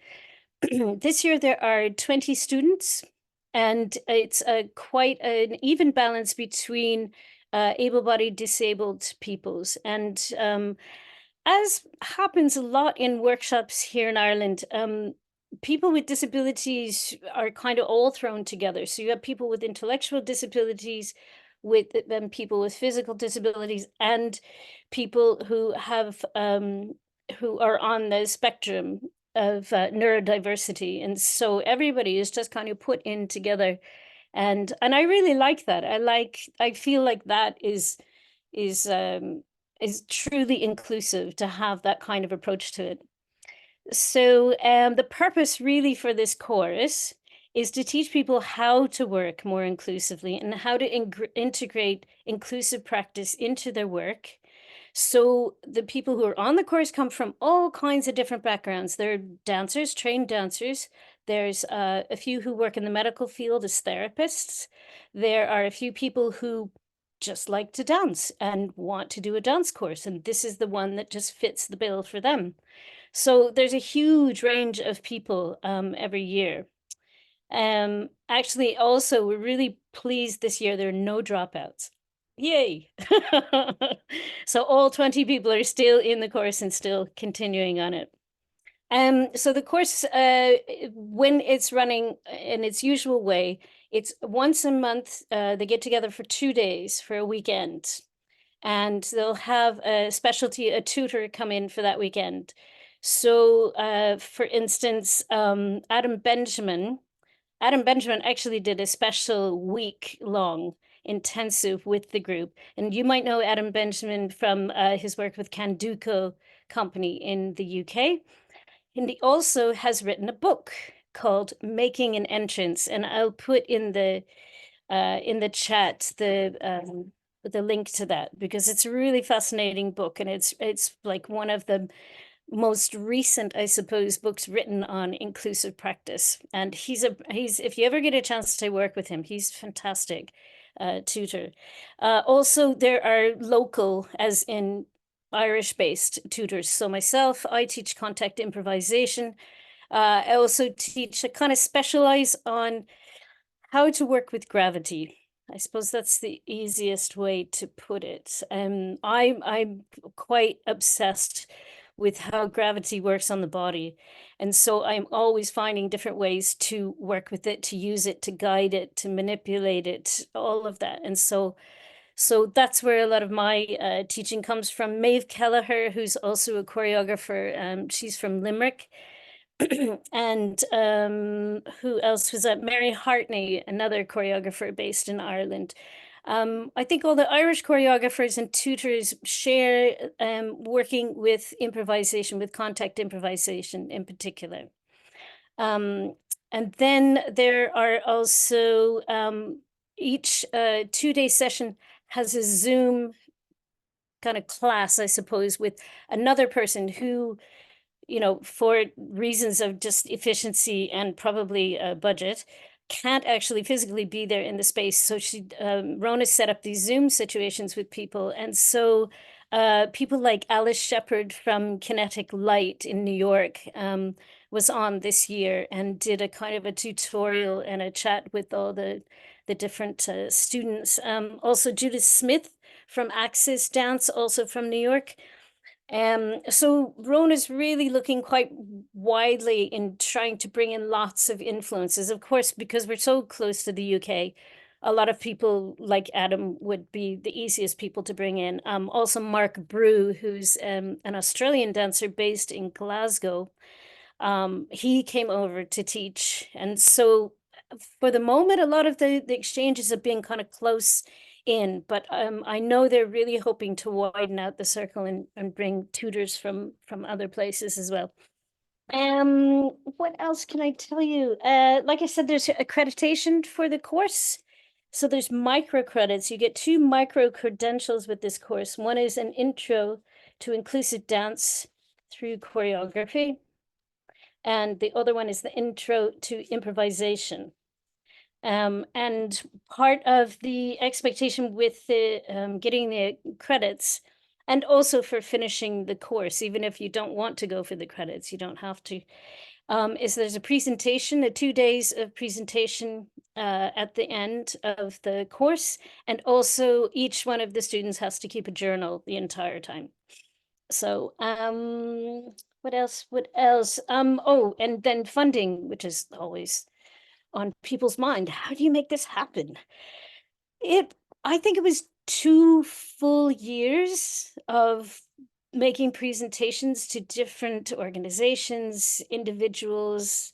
This year there are 20 students, and it's quite an even balance between able-bodied, disabled peoples. And as happens a lot in workshops here in Ireland, people with disabilities are kind of all thrown together. So you have people with intellectual disabilities, with people with physical disabilities, and people who have who are on the spectrum of neurodiversity. And so everybody is just kind of put in together. And I really like that. I feel like that is truly inclusive, to have that kind of approach to it. So the purpose really for this course is to teach people how to work more inclusively and how to integrate inclusive practice into their work. So the people who are on the course come from all kinds of different backgrounds. They're dancers, trained dancers. There's a few who work in the medical field as therapists. There are a few people who just like to dance and want to do a dance course, and this is the one that just fits the bill for them. So there's a huge range of people every year. Actually, also, we're really pleased this year there are no dropouts. Yay! So all 20 people are still in the course and still continuing on it. So the course, when it's running in its usual way, it's once a month. They get together for 2 days for a weekend, and they'll have a tutor come in for that weekend. So, for instance, Adam Benjamin actually did a special week-long intensive with the group. And you might know Adam Benjamin from his work with Canduco Company in the UK. And he also has written a book called Making an Entrance. And I'll put in the chat the link to that, because it's a really fascinating book, and it's like one of the most recent, I suppose, books written on inclusive practice. And he's if you ever get a chance to work with him, he's fantastic tutor. Also, there are local, as in Irish-based tutors. So myself, I teach contact improvisation. I also teach, I kind of specialize on how to work with gravity. I suppose that's the easiest way to put it. I'm quite obsessed with how gravity works on the body. And so I'm always finding different ways to work with it, to use it, to guide it, to manipulate it, all of that. And so that's where a lot of my teaching comes from. Maeve Kelleher, who's also a choreographer, she's from Limerick. And who else was that? Mary Hartney, another choreographer based in Ireland. I think all the Irish choreographers and tutors share working with improvisation, with contact improvisation in particular. And then there are also each 2-day session has a Zoom kind of class, I suppose, with another person who, you know, for reasons of just efficiency and probably budget, can't actually physically be there in the space. So Rona set up these Zoom situations with people. And so people like Alice Shepard from Kinetic Light in New York was on this year and did a kind of a tutorial and a chat with all the different students. Also Judith Smith from Axis Dance, also from New York. So Rona's really looking quite widely in trying to bring in lots of influences. Of course, because we're so close to the UK, a lot of people like Adam would be the easiest people to bring in. Also Mark Brew, who's an Australian dancer based in Glasgow. He came over to teach. And so for the moment, a lot of the exchanges have been kind of close in, but I know they're really hoping to widen out the circle and bring tutors from other places as well. What else can I tell you? Like I said, there's accreditation for the course. So there's micro credits. You get 2 micro credentials with this course. One is an intro to inclusive dance through choreography. And the other one is the intro to improvisation. And part of the expectation with the getting the credits, and also for finishing the course, even if you don't want to go for the credits, you don't have to, is there's a presentation, 2 days of presentation at the end of the course. And also each one of the students has to keep a journal the entire time. So what else? Oh, and then funding, which is always on people's mind. How do you make this happen? I think it was 2 full years of making presentations to different organizations, individuals,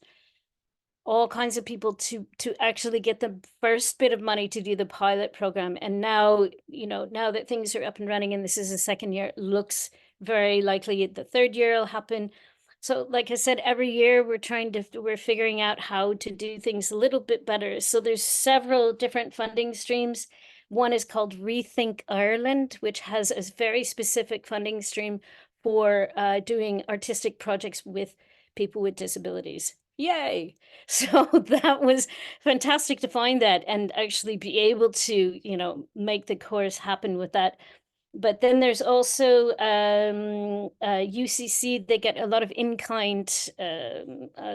all kinds of people to actually get the first bit of money to do the pilot program. And now, you know, now that things are up and running and this is the 2nd year, it looks very likely the 3rd year will happen. So like I said, every year we're figuring out how to do things a little bit better. So there's several different funding streams. One is called Rethink Ireland, which has a very specific funding stream for doing artistic projects with people with disabilities. Yay! So that was fantastic to find that and actually be able to, you know, make the course happen with that. But then there's also UCC. They get a lot of in-kind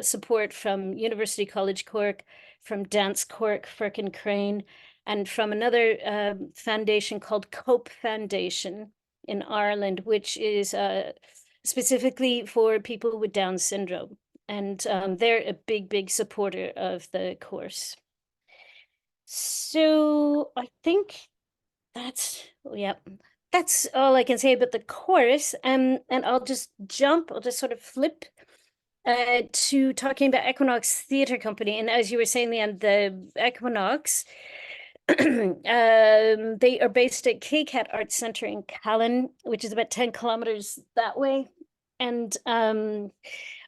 support from University College Cork, from Dance Cork, Firkin Crane, and from another foundation called Cope Foundation in Ireland, which is specifically for people with Down syndrome. And they're a big supporter of the course. So I think that's all I can say about the course. And I'll just sort of flip to talking about Equinox Theatre Company. And as you were saying, Leanne, the Equinox, they are based at KCAT Arts Centre in Callan, which is about 10 kilometers that way. And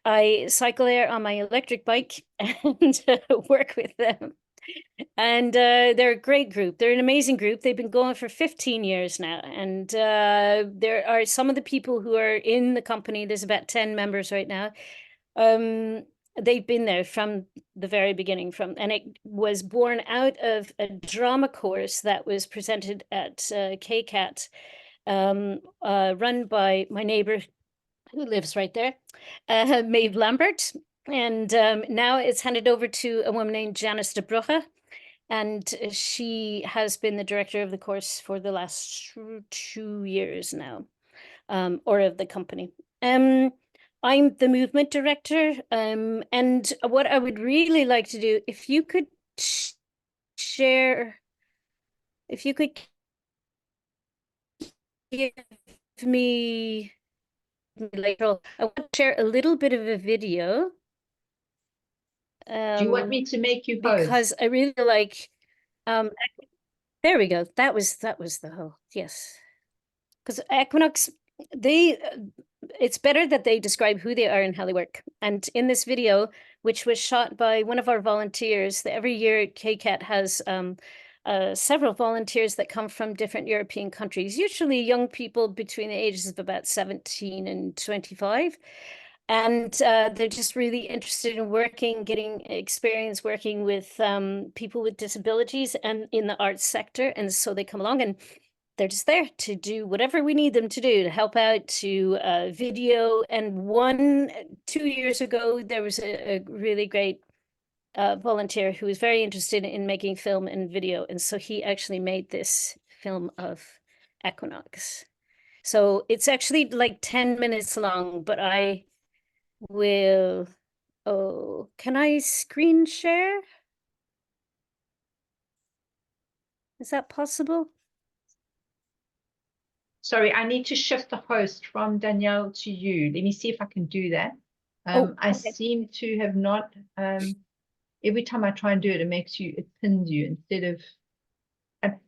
I cycle there on my electric bike and work with them. And they're a great group. They're an amazing group. They've been going for 15 years now. And there are some of the people who are in the company. There's about 10 members right now. They've been there from the very beginning, and it was born out of a drama course that was presented at KCAT, run by my neighbor who lives right there, Maeve Lambert. And now it's handed over to a woman named Janice de Brugge, and she has been the director of the course for the last 2 years now, or of the company. I'm the movement director, and what I would really like to do, if you could share, if you could give me later, I want to share a little bit of a video. Do you want me to make you host? Because I really like, there we go. That was the whole, yes. Because Equinox, it's better that they describe who they are and how they work. And in this video, which was shot by one of our volunteers, every year KCAT has several volunteers that come from different European countries, usually young people between the ages of about 17 and 25. And they're just really interested in getting experience working with people with disabilities and in the arts sector. And so they come along and they're just there to do whatever we need them to do, to help out, to video. And 2 years ago, there was a really great volunteer who was very interested in making film and video. And so he actually made this film of Equinox. So it's actually like 10 minutes long, but I will, can I screen share? Is that possible? Sorry, I need to shift the host from Danielle to you. Let me see if I can do that. I seem to have not, every time I try and do it, it pins you instead of,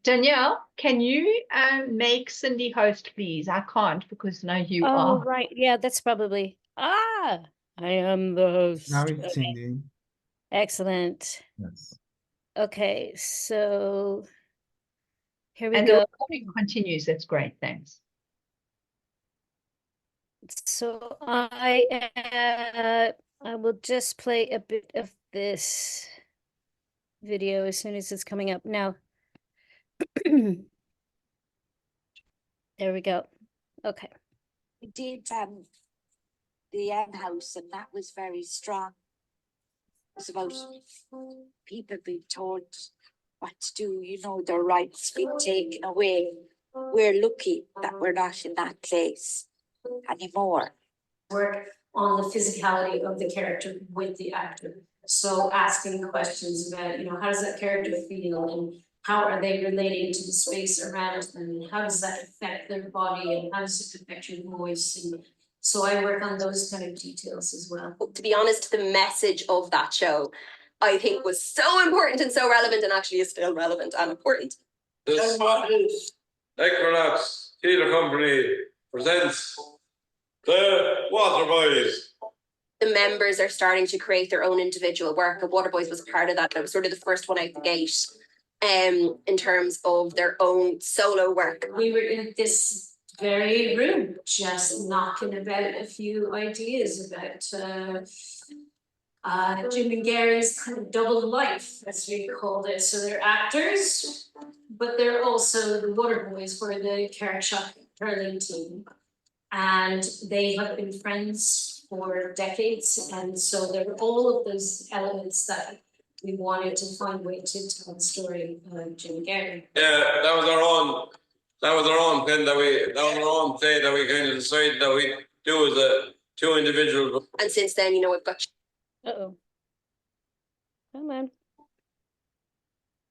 Danielle, can you make Cindy host, please? I can't because now you are. Oh, right. Yeah, that's probably, I am the host. Now it's Okay. Cindy. Excellent. Yes. Okay, so here we And go. the recording continues. That's great. Thanks. So I will just play a bit of this video as soon as it's coming up now. There we go. Okay. We did the M house, and that was very strong. It's about people being told what to do, you know, their rights being taken away. We're lucky that we're not in that place anymore. Work on the physicality of the character with the actor. So asking questions about, you know, how does that character feel and how are they relating to the space around them? And how does that affect their body and how does it affect your voice? And so I work on those kind of details as well. To be honest, the message of that show, I think, was so important and so relevant, and actually is still relevant and important. This is Equinox Theatre Company presents the Water Boys. The members are starting to create their own individual work, and Water Boys was a part of that. It was sort of the first one out the gate in terms of their own solo work. We were in this very room, just knocking about a few ideas about Jim and Gary's kind of double life, as we called it. So they're actors, but they're also the Water Boys for the Carrickshock hurling team. And they have been friends for decades. And so there were all of those elements that we wanted to find a way to tell the story of Jim and Gary. Yeah, that was our own thing that we kind of decided that we do as a two individuals. And since then, you know, we've got Uh-oh. Come on.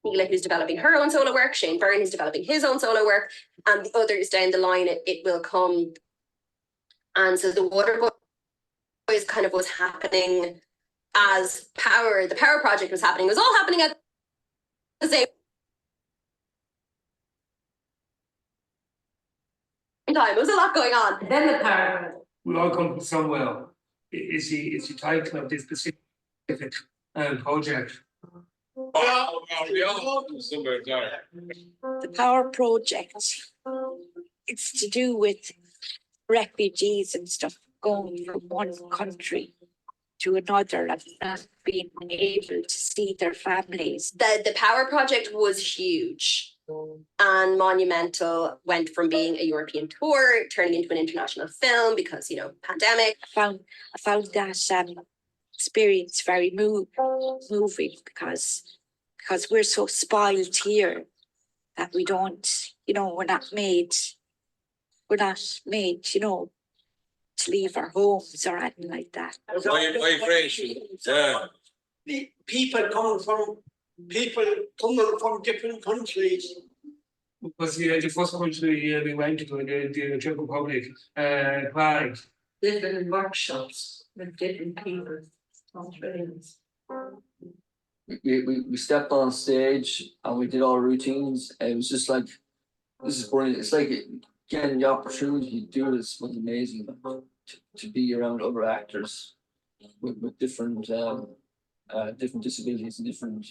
Sheila, who's developing her own solo work, Shane Byrne, who's developing his own solo work, and the others down the line, it will come. And so the Water Boys kind of was happening as the Power Project was happening. It was all happening at the same time. It was a lot going on. And then the Power Project. We all come from somewhere. Is the title of this specific project? The Power Project, it's to do with refugees and stuff going from one country to another and not being able to see their families. The Power Project was huge and monumental, went from being a European tour, turning into an international film because, you know, pandemic. I found that experience very moving because we're so spoiled here that we don't, you know, we're not made, you know, to leave our homes or anything like that. Migration, yeah. People coming from different countries. Was the first country we went to the Czech Republic, Prague. Different workshops with different people, Australians. We stepped on stage and we did all routines. It was just like, this is brilliant. It's like getting the opportunity to do this was amazing. To be around other actors with different different disabilities and different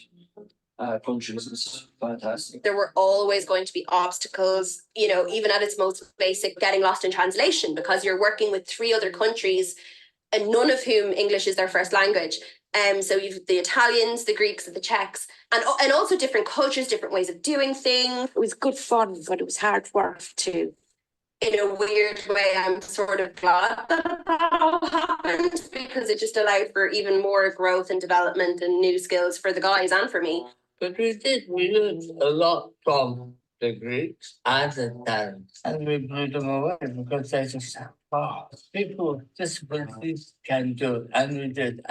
countries. It's fantastic. There were always going to be obstacles, you know, even at its most basic, getting lost in translation, because you're working with 3 other countries and none of whom English is their first language. So you've the Italians, the Greeks, and the Czechs, and also different cultures, different ways of doing things. It was good fun, but it was hard work too. In a weird way, I'm sort of glad that all happened, because it just allowed for even more growth and development and new skills for the guys and for me. But we learned a lot from the Greeks and the Italians, and we blew them away because they just said, oh, people with disabilities can do it. And we did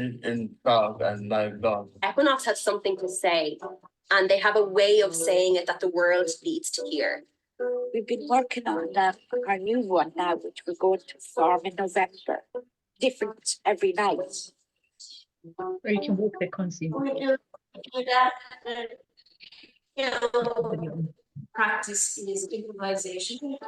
it in Prague, and my God. Equinox has something to say, and they have a way of saying it that the world needs to hear. We've been working on our new one now, which we're going to form in November. Different every night. Or you can walk there constantly. You know, practice is improvisation.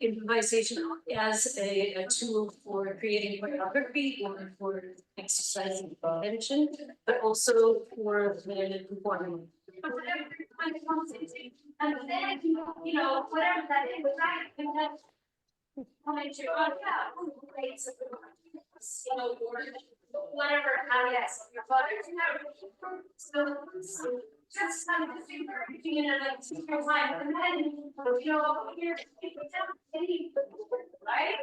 Improvisation as a tool for creating choreography or for exercising attention, but also for performing. And then, you know, whatever that is, whatever, yes, your father. So just kind of you know, like take your time, and then you know, here, right?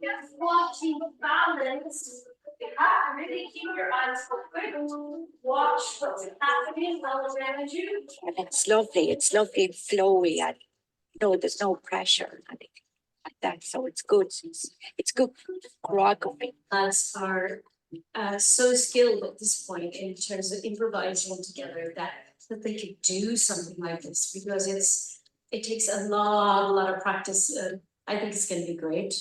Just watching balance. You have to really keep your eyes open. Watch what's happening all around you. And it's lovely and flowy, and you know, there's no pressure and anything like that. So it's good. It's good choreography. Us are so skilled at this point in terms of improvising together that they could do something like this, because it takes a lot of practice. I think it's going to be great,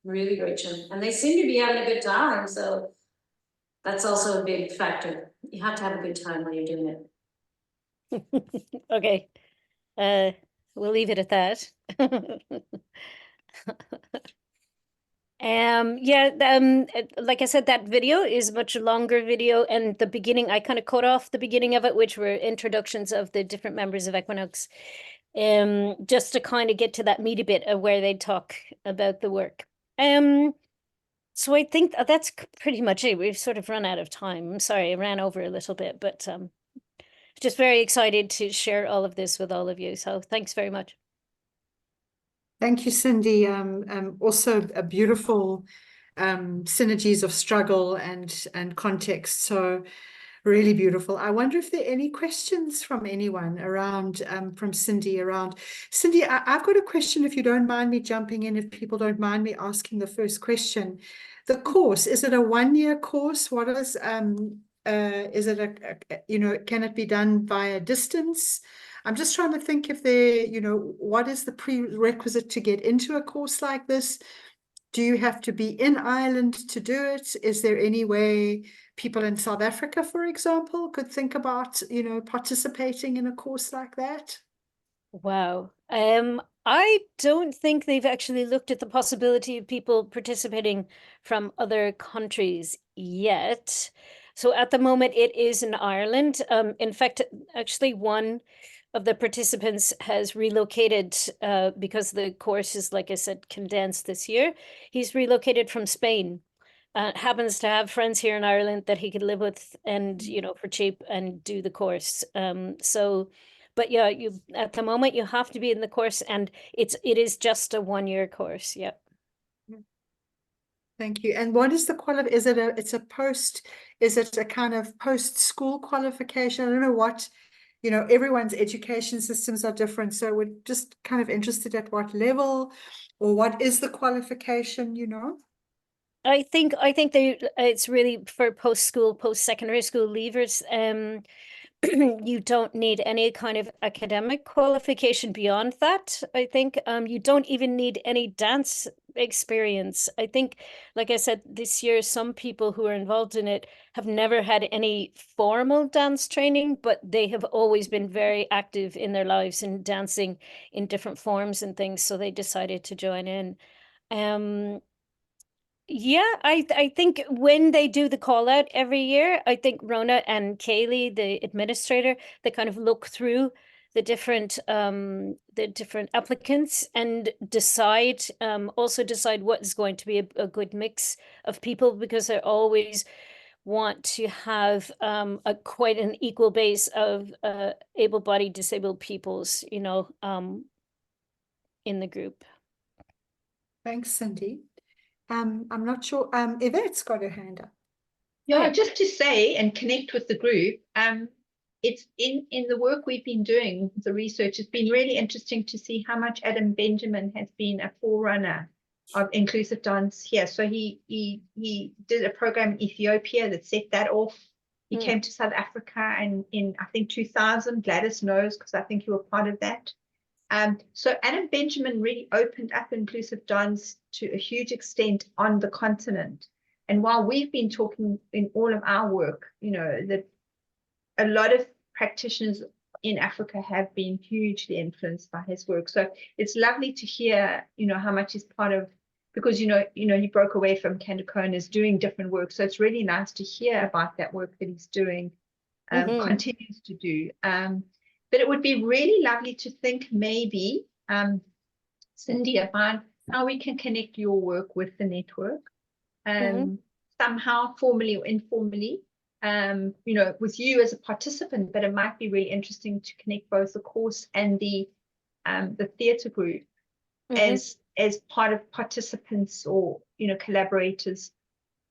really great job, and they seem to be having a good time. So that's also a big factor. You have to have a good time when you're doing it. Okay, we'll leave it at that. Like I said, that video is a much longer video, and the beginning, I kind of cut off the beginning of it, which were introductions of the different members of Equinox, just to kind of get to that meaty bit of where they talk about the work. So I think that's pretty much it. We've sort of run out of time. I'm sorry, I ran over a little bit, but just very excited to share all of this with all of you. So thanks very much. Thank you, Cindy. Also a beautiful synergies of struggle and context. So really beautiful. I wonder if there are any questions from anyone around, from Cindy around. Cindy, I've got a question, if you don't mind me jumping in, if people don't mind me asking the first question. The course, is it a 1-year course? What is it you know, can it be done via distance? I'm just trying to think if there, you know, what is the prerequisite to get into a course like this? Do you have to be in Ireland to do it? Is there any way people in South Africa, for example, could think about, you know, participating in a course like that? Wow. I don't think they've actually looked at the possibility of people participating from other countries yet. So at the moment, it is in Ireland. In fact, actually, one of the participants has relocated because the course is, like I said, condensed this year. He's relocated from Spain. Happens to have friends here in Ireland that he could live with, and you know, for cheap, and do the course. But yeah, you at the moment you have to be in the course, and it is just a 1-year course. Yeah. Thank you. And what is the is it is it a kind of post-school qualification? I don't know what, you know, everyone's education systems are different. So we're just kind of interested at what level, or what is the qualification, you know? I think it's really for post-school, post-secondary school leavers. You don't need any kind of academic qualification beyond that. I think you don't even need any dance experience. I think, like I said, this year, some people who are involved in it have never had any formal dance training, but they have always been very active in their lives in dancing in different forms and things. So they decided to join in. Yeah, I think when they do the call out every year, I think Rona and Kaylee, the administrator, they kind of look through the different applicants and decide also decide what is going to be a good mix of people, because they always want to have a quite an equal base of able-bodied disabled peoples, you know, in the group. Thanks, Cindy. I'm not sure, Yvette's got her hand up. Yeah, just to say and connect with the group, it's in the work we've been doing, the research, it's been really interesting to see how much Adam Benjamin has been a forerunner of inclusive dance here. So he did a program in Ethiopia that set that off. He came to South Africa and in I think 2000, Gladys knows because I think you were part of that. So Adam Benjamin really opened up inclusive dance to a huge extent on the continent. And while we've been talking in all of our work, you know, that a lot of practitioners in Africa have been hugely influenced by his work. So it's lovely to hear, you know, how much is part of, because, you know, he broke away from Kandako and is doing different work. So it's really nice to hear about that work that he's doing, continues to do. But it would be really lovely to think maybe, Cindy, about how we can connect your work with the network, somehow formally or informally, you know, with you as a participant, but it might be really interesting to connect both the course and the theatre group as part of participants or, you know, collaborators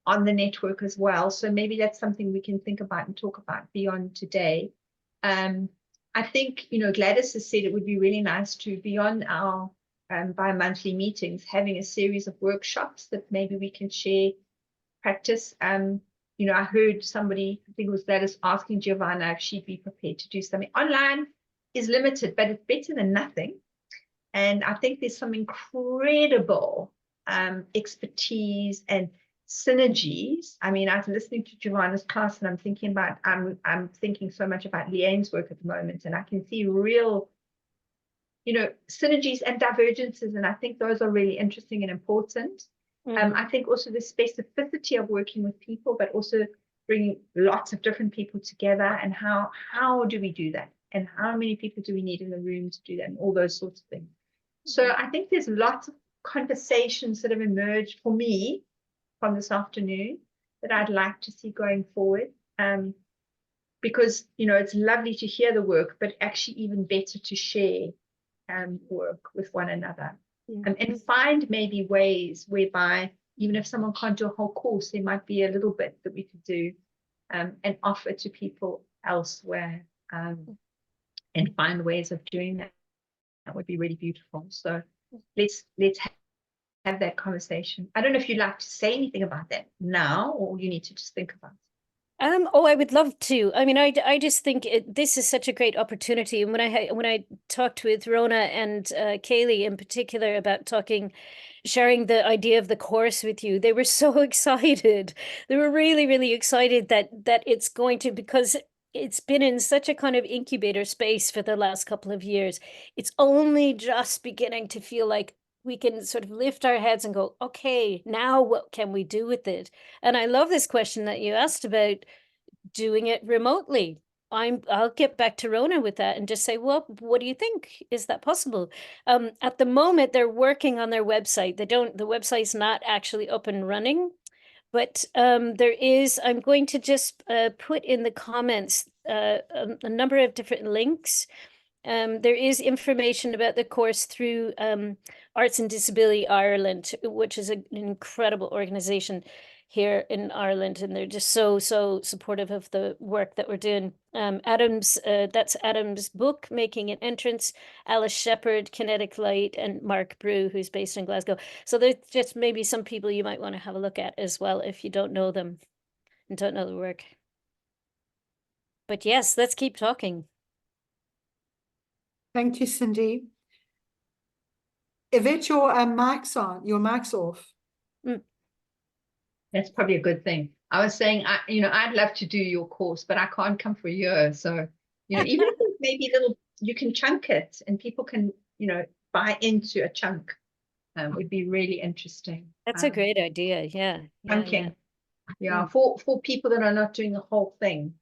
on the network as well. So maybe that's something we can think about and talk about beyond today. I think, you know, Gladys has said it would be really nice to, beyond our bi-monthly meetings, having a series of workshops that maybe we can share practice. You know, I heard somebody, I think it was Gladys, asking Giovanna if she'd be prepared to do something. Online is limited, but it's better than nothing. And I think there's some incredible expertise and synergies. I mean, I was listening to Giovanna's class and I'm thinking about, I'm thinking so much about Leanne's work at the moment, and I can see real, you know, synergies and divergences. And I think those are really interesting and important. I think also the specificity of working with people, but also bringing lots of different people together, and how do we do that? And how many people do we need in the room to do that? And all those sorts of things. So I think there's lots of conversations that have emerged for me from this afternoon that I'd like to see going forward. Because, you know, it's lovely to hear the work, but actually even better to share work with one another. And find maybe ways whereby, even if someone can't do a whole course, there might be a little bit that we could do and offer to people elsewhere, and find ways of doing that. That would be really beautiful. So let's have that conversation. I don't know if you'd like to say anything about that now, or you need to just think about it. Oh, I would love to. I mean, I just think this is such a great opportunity. And when I talked with Rona and Kaylee in particular about sharing the idea of the course with you, they were so excited. They were really, really excited that it's going to, because it's been in such a kind of incubator space for the last couple of years. It's only just beginning to feel like we can sort of lift our heads and go, okay, now what can we do with it? And I love this question that you asked about doing it remotely. I'll get back to Rona with that and just say, well, what do you think? Is that possible? At the moment, they're working on their website. The website's not actually up and running, but there is, I'm going to just put in the comments a number of different links. There is information about the course through Arts and Disability Ireland, which is an incredible organization here in Ireland, and they're just so supportive of the work that we're doing. That's Adam's book, Making an Entrance, Alice Shepherd, Kinetic Light, and Mark Brew, who's based in Glasgow. So there's just maybe some people you might want to have a look at as well if you don't know them and don't know the work. But yes, let's keep talking. Thank you, Cindy. Yvette, your mic's on, your mic's off. That's probably a good thing. I was saying, you know, I'd love to do your course, but I can't come for a year. So, you know, even if it's maybe you can chunk it and people can, you know, buy into a chunk. would be really interesting. That's a great idea. Yeah. Pumpkin. Yeah, Mm. for people that are not doing the whole thing,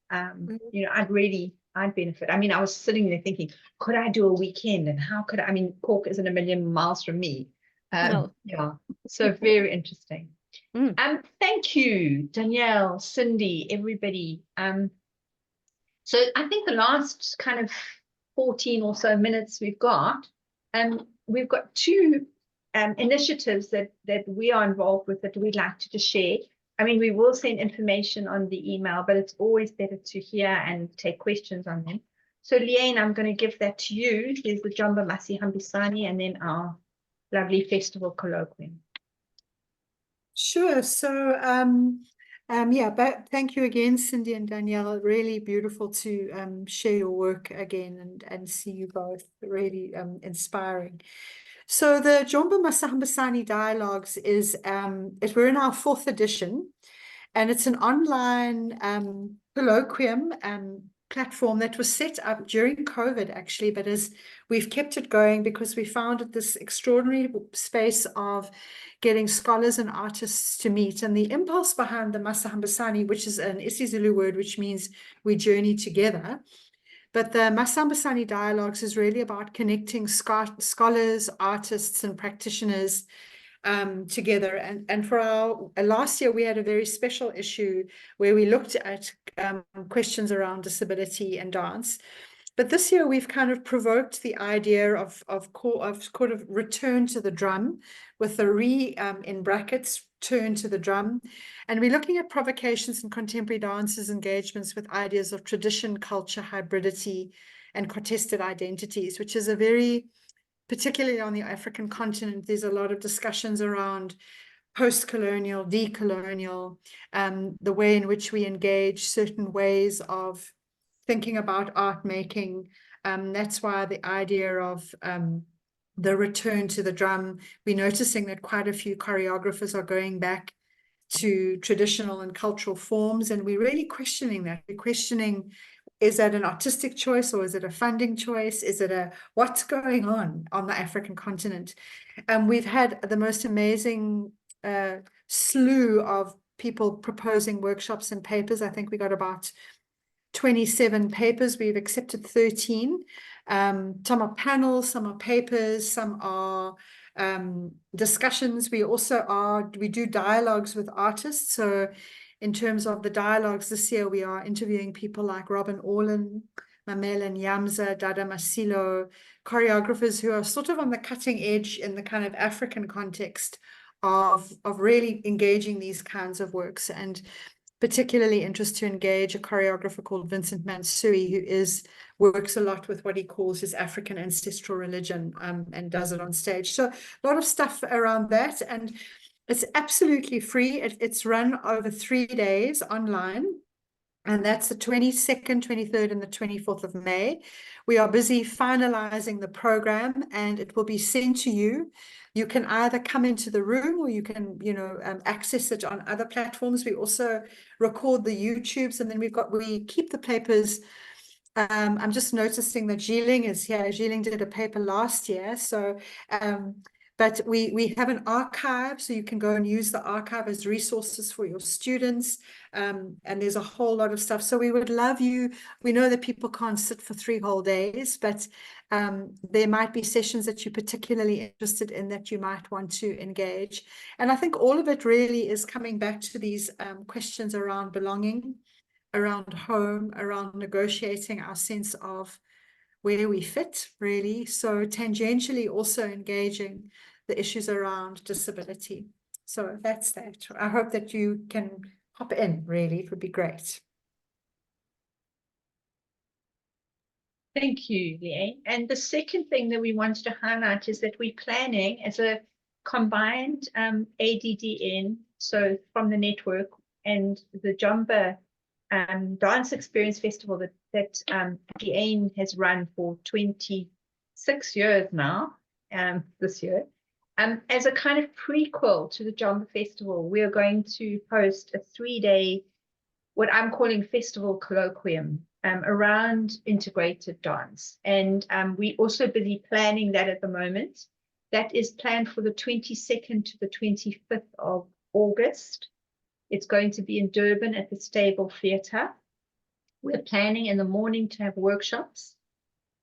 you know, I'd benefit. I mean, I was sitting there thinking, could I do a weekend, and how could I mean, Cork isn't a million miles from me. No. Yeah, so very interesting. Thank you, Danielle, Cindy, everybody. So I think the last kind of 14 or so minutes we've got two initiatives that we are involved with that we'd like to just share. I mean, we will send information on the email, but it's always better to hear and take questions on them. So Leanne, I'm going to give that to you. Here's the Jomba MASIHAMBISANE and then our lovely festival colloquium. Sure. So, yeah, but thank you again, Cindy and Danielle. Really beautiful to share your work again and see you both. Really inspiring. So the Jomba MASIHAMBISANE Dialogues is, we're in our 4th edition, and it's an online colloquium platform that was set up during COVID, actually, but as we've kept it going because we found it this extraordinary space of getting scholars and artists to meet. And the impulse behind the MASIHAMBISANE, which is an isiZulu word, which means we journey together. But the MASIHAMBISANE Dialogues is really about connecting scholars, artists, and practitioners together. And for our last year, we had a very special issue where we looked at questions around disability and dance. But this year, we've kind of provoked the idea of return to the drum, with the in brackets, turn to the drum. And we're looking at provocations and contemporary dances, engagements with ideas of tradition, culture, hybridity, and contested identities, which is a very, particularly on the African continent, there's a lot of discussions around post-colonial, decolonial, the way in which we engage certain ways of thinking about art making. That's why the idea of the return to the drum, we're noticing that quite a few choreographers are going back to traditional and cultural forms, and we're really questioning that. We're questioning, is that an artistic choice, or is it a funding choice? Is it what's going on the African continent? We've had the most amazing slew of people proposing workshops and papers. I think we got about 27 papers. We've accepted 13. Some are panels, some are papers, some are discussions. We do dialogues with artists. So in terms of the dialogues this year, we are interviewing people like Robin Orlin, Mamela Nyamza, Dada Masilo, choreographers who are sort of on the cutting edge in the kind of African context of really engaging these kinds of works. And particularly interested to engage a choreographer called Vincent Mansui, who works a lot with what he calls his African ancestral religion, and does it on stage. So a lot of stuff around that, and it's absolutely free. It's run over 3 days online, and that's the 22nd, 23rd, and the 24th of May. We are busy finalizing the program, and it will be sent to you. You can either come into the room, or you can, access it on other platforms. We also record the YouTubes, and then we keep the papers. I'm just noticing that Jiling is here. Jiling did a paper last year, so but we have an archive, so you can go and use the archive as resources for your students. And there's a whole lot of stuff. So we would love you. We know that people can't sit for 3 whole days, but there might be sessions that you're particularly interested in that you might want to engage. And I think all of it really is coming back to these questions around belonging, around home, around negotiating our sense of where we fit, really. So tangentially also engaging the issues around disability. So that's that. I hope that you can hop in, really. It would be great. Thank you, Leanne. And the second thing that we wanted to highlight is that we're planning as a combined ADDN, so from the network and the Jomba Dance Experience Festival that Leanne has run for 26 years now, this year. As a kind of prequel to the Jomba Festival, we are going to host a 3-day, what I'm calling festival-colloquium, around integrated dance. And we're also busy planning that at the moment. That is planned for the 22nd to the 25th of August. It's going to be in Durban at the Stable Theatre. We're planning in the morning to have workshops,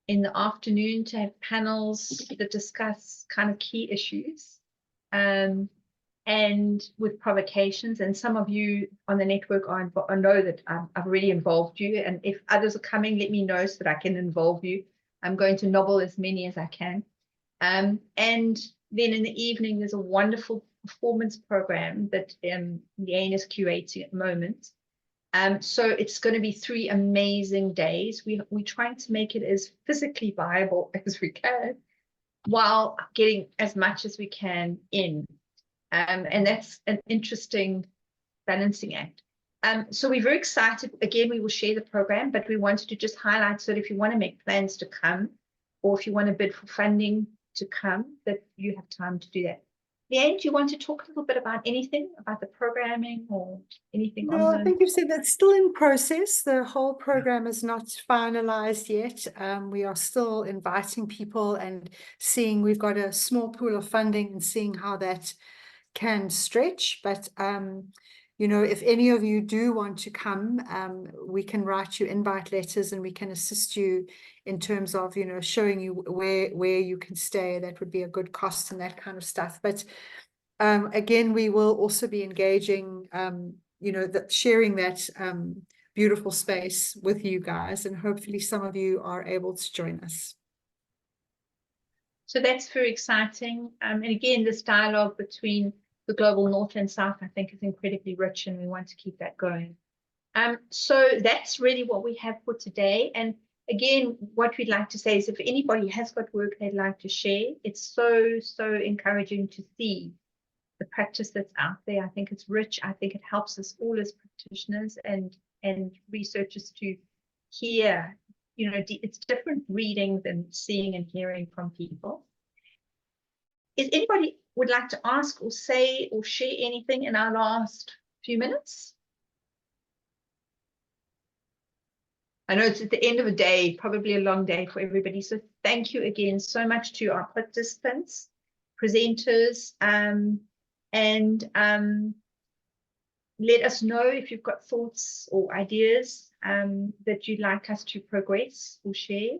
in the afternoon to have panels that discuss kind of key issues, and with provocations. And some of you on the network know that I've already involved you, and if others are coming, let me know so that I can involve you. I'm going to nobble as many as I can. And then in the evening, there's a wonderful performance program that Leanne is curating at the moment. So it's going to be 3 amazing days. We're trying to make it as physically viable as we can while getting as much as we can in. And that's an interesting balancing act. So we're very excited. Again, we will share the program, but we wanted to just highlight so that if you want to make plans to come, or if you want to bid for funding to come, that you have time to do that. Leanne, do you want to talk a little bit about anything about the programming or anything? No, I think you've said that's still in process. The whole program is not finalized yet. We are still inviting people and seeing, we've got a small pool of funding and seeing how that can stretch. But, you know, if any of you do want to come, we can write you invite letters and we can assist you in terms of, you know, showing you where you can stay. That would be a good cost and that kind of stuff. But again, we will also be engaging, you know, sharing that beautiful space with you guys, and hopefully some of you are able to join us. So that's very exciting. And again, this dialogue between the global North and South, I think, is incredibly rich, and we want to keep that going. So that's really what we have for today. And again, what we'd like to say is if anybody has got work they'd like to share, it's so encouraging to see the practice that's out there. I think it's rich. I think it helps us all as practitioners and researchers to hear, you know, it's different reading than seeing and hearing from people. Is anybody would like to ask or say or share anything in our last few minutes? I know it's at the end of the day, probably a long day for everybody. So thank you again so much to our participants, presenters, and let us know if you've got thoughts or ideas that you'd like us to progress or share.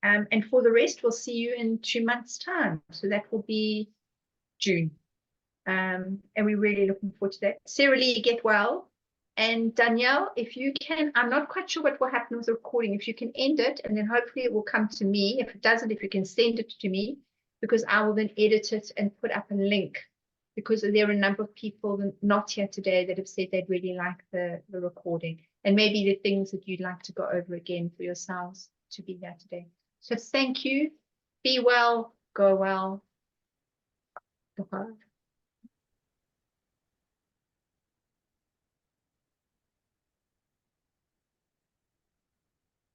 And for the rest, we'll see you in 2 months' time. So that will be June. And we're really looking forward to that. Sarah Lee, get well. And Danielle, if you can, I'm not quite sure what will happen with the recording. If you can end it, and then hopefully it will come to me. If it doesn't, if you can send it to me, because I will then edit it and put up a link, because there are a number of people not here today that have said they'd really like the recording, and maybe the things that you'd like to go over again for yourselves to be there today. So thank you. Be well, go well. Goodbye.